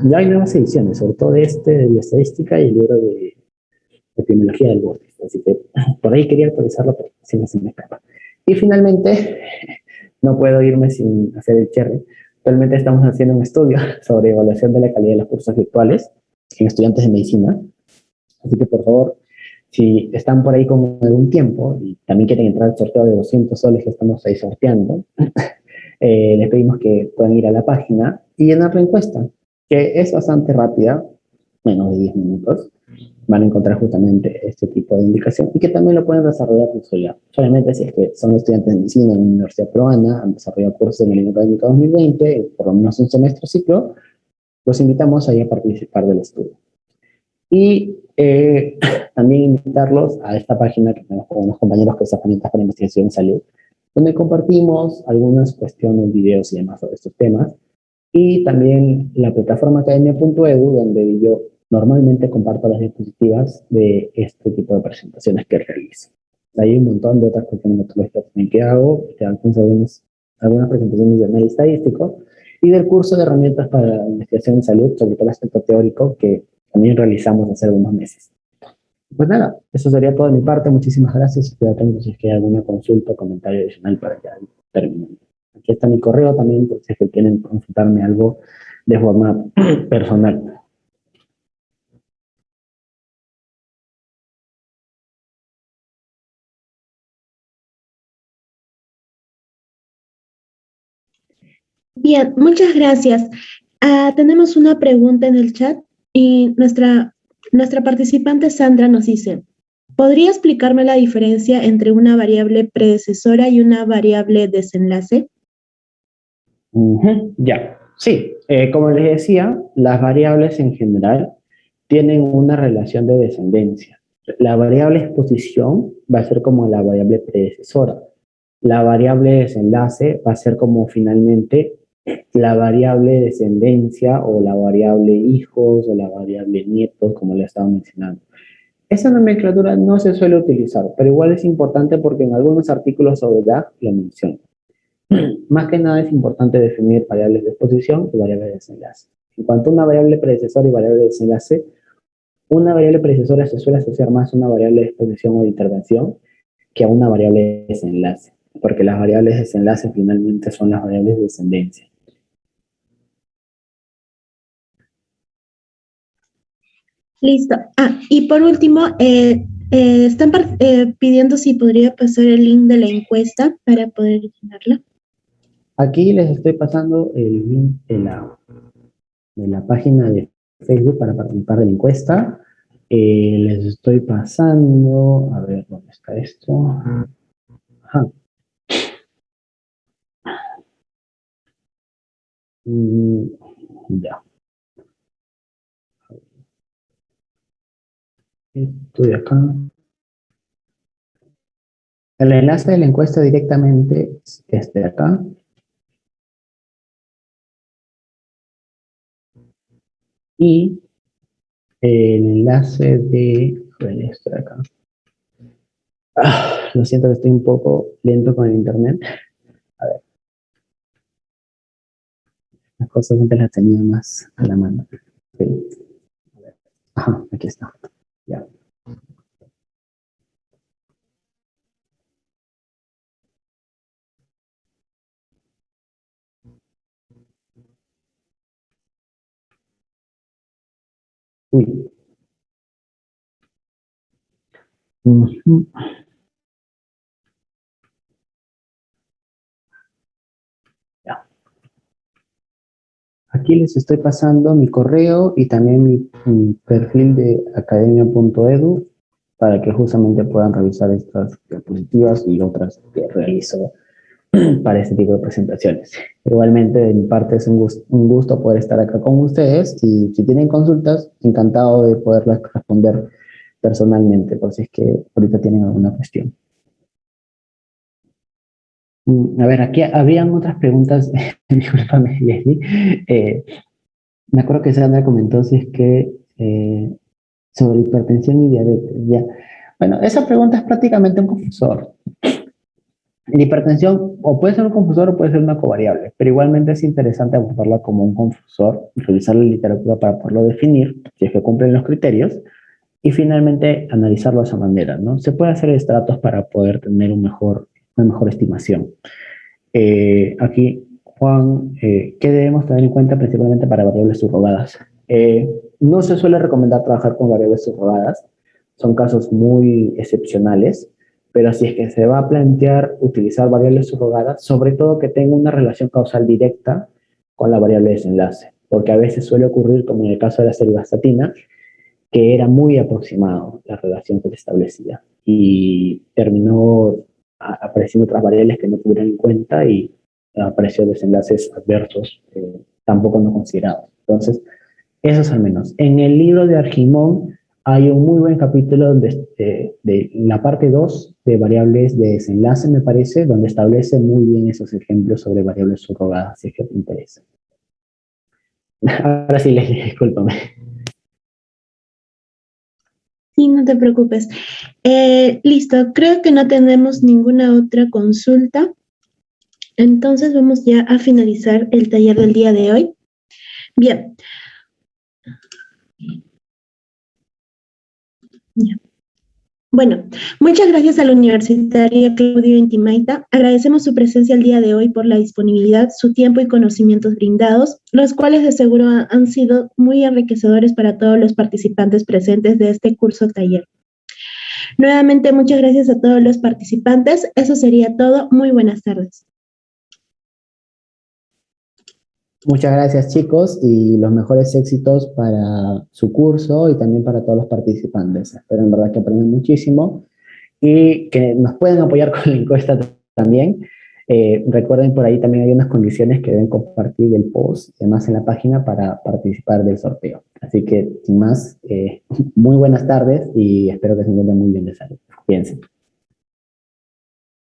Ya hay nuevas ediciones, sobre todo de estadística y el libro de epidemiología del Borges. Así que por ahí quería actualizarlo, pero si no se me escapa. Y finalmente, no puedo irme sin hacer el cherry. Actualmente estamos haciendo un estudio sobre evaluación de la calidad de los cursos virtuales en estudiantes de medicina. Así que, por favor, si están por ahí con algún tiempo y también quieren entrar al sorteo de 200 soles que estamos ahí sorteando, les pedimos que puedan ir a la página y llenar la encuesta, que es bastante rápida, menos de 10 minutos. Van a encontrar justamente este tipo de indicación y que también lo pueden desarrollar en soledad. Solamente si es que son estudiantes de medicina en la Universidad Peruana, han desarrollado cursos en el año académico 2020, por lo menos un semestre ciclo, los invitamos ahí a participar del estudio. Y también invitarlos a esta página que tenemos con unos compañeros que es Herramientas para Investigación en Salud, donde compartimos algunas cuestiones, videos y demás sobre estos temas. y también la plataforma academia.edu, donde yo normalmente comparto las diapositivas de este tipo de presentaciones que realizo. Hay un montón de otras cuestiones metodológicas también que hago, que alcanzo algunas presentaciones de análisis estadístico, y del curso de herramientas para la investigación en salud, sobre todo el aspecto teórico, que también realizamos hace algunos meses. Pues nada, eso sería todo de mi parte. Muchísimas gracias. Estoy atento si es que hay alguna consulta o comentario adicional para ya terminar. Aquí está mi correo también, por si es que quieren consultarme algo de forma personal. Bien, muchas gracias. Tenemos una pregunta en el chat y nuestra participante Sandra nos dice, ¿podría explicarme la diferencia entre una variable predecesora y una variable desenlace? Ya, sí. Como les decía, las variables en general tienen una relación de descendencia. La variable exposición va a ser como la variable predecesora. La variable desenlace va a ser como finalmente la variable descendencia o la variable hijos o la variable nietos, como le estaba mencionando. Esa nomenclatura no se suele utilizar, pero igual es importante porque en algunos artículos sobre DAG lo mencionan. Más que nada es importante definir variables de exposición y variables de desenlace. En cuanto a una variable predecesora y variable de desenlace, una variable predecesora se suele asociar más a una variable de exposición o de intervención que a una variable de desenlace, porque las variables de desenlace finalmente son las variables de descendencia. Listo. Y por último, están pidiendo si podría pasar el link de la encuesta para poder llenarla. Aquí les estoy pasando el link de la página de Facebook para participar de la encuesta. Les estoy pasando, a ver, ¿dónde está esto? Ajá. Mm, ya. Estoy acá. El enlace de la encuesta directamente es este de acá. Y el enlace de... A ver, este de acá. Lo siento que estoy un poco lento con el internet. A ver, las cosas antes las tenía más a la mano. Sí. A ver. Ajá, aquí está. Ya. Uy. Ujú. Ya. Aquí les estoy pasando mi correo y también mi perfil de academia.edu para que justamente puedan revisar estas diapositivas y otras que realizo para este tipo de presentaciones. Igualmente, de mi parte, es un gusto poder estar acá con ustedes y si tienen consultas, encantado de poderlas responder personalmente, por si es que ahorita tienen alguna cuestión. A ver, aquí habían otras preguntas, discúlpame, Leslie. Me acuerdo que Sandra comentó si es que sobre hipertensión y diabetes. Ya. Bueno, esa pregunta es prácticamente un confusor. La hipertensión o puede ser un confusor o puede ser una covariable, pero igualmente es interesante abordarla como un confusor, revisar la literatura para poderlo definir, si es que cumplen los criterios, y finalmente analizarlo de esa manera, ¿no? Se puede hacer estratos para poder tener una mejor estimación. Aquí, Juan, ¿qué debemos tener en cuenta principalmente para variables subrogadas? No se suele recomendar trabajar con variables subrogadas, son casos muy excepcionales, pero si es que se va a plantear utilizar variables subrogadas, sobre todo que tenga una relación causal directa con la variable de desenlace, porque a veces suele ocurrir, como en el caso de la serivastatina, que era muy aproximado la relación que se establecía y terminó apareciendo otras variables que no tuvieron en cuenta y apareció desenlaces adversos tampoco no considerados. Entonces, eso es al menos. En el libro de Argimón hay un muy buen capítulo de la parte 2 de variables de desenlace, me parece, donde establece muy bien esos ejemplos sobre variables subrogadas, si es que te interesa. Ahora sí, Leslie, discúlpame. Sí, no te preocupes. Listo, creo que no tenemos ninguna otra consulta. Entonces vamos ya a finalizar el taller del día de hoy. Bien. Ya. Bueno, muchas gracias a la universitaria Claudio Intimaita. Agradecemos su presencia el día de hoy por la disponibilidad, su tiempo y conocimientos brindados, los cuales de seguro han sido muy enriquecedores para todos los participantes presentes de este curso taller. Nuevamente, muchas gracias a todos los participantes. Eso sería todo. Muy buenas tardes. Muchas gracias, chicos, y los mejores éxitos para su curso y también para todos los participantes. Espero en verdad que aprendan muchísimo y que nos puedan apoyar con la encuesta también. Recuerden, por ahí también hay unas condiciones que deben compartir el post, además en la página, para participar del sorteo. Así que, sin más, muy buenas tardes y espero que se encuentren muy bien de salud. Cuídense.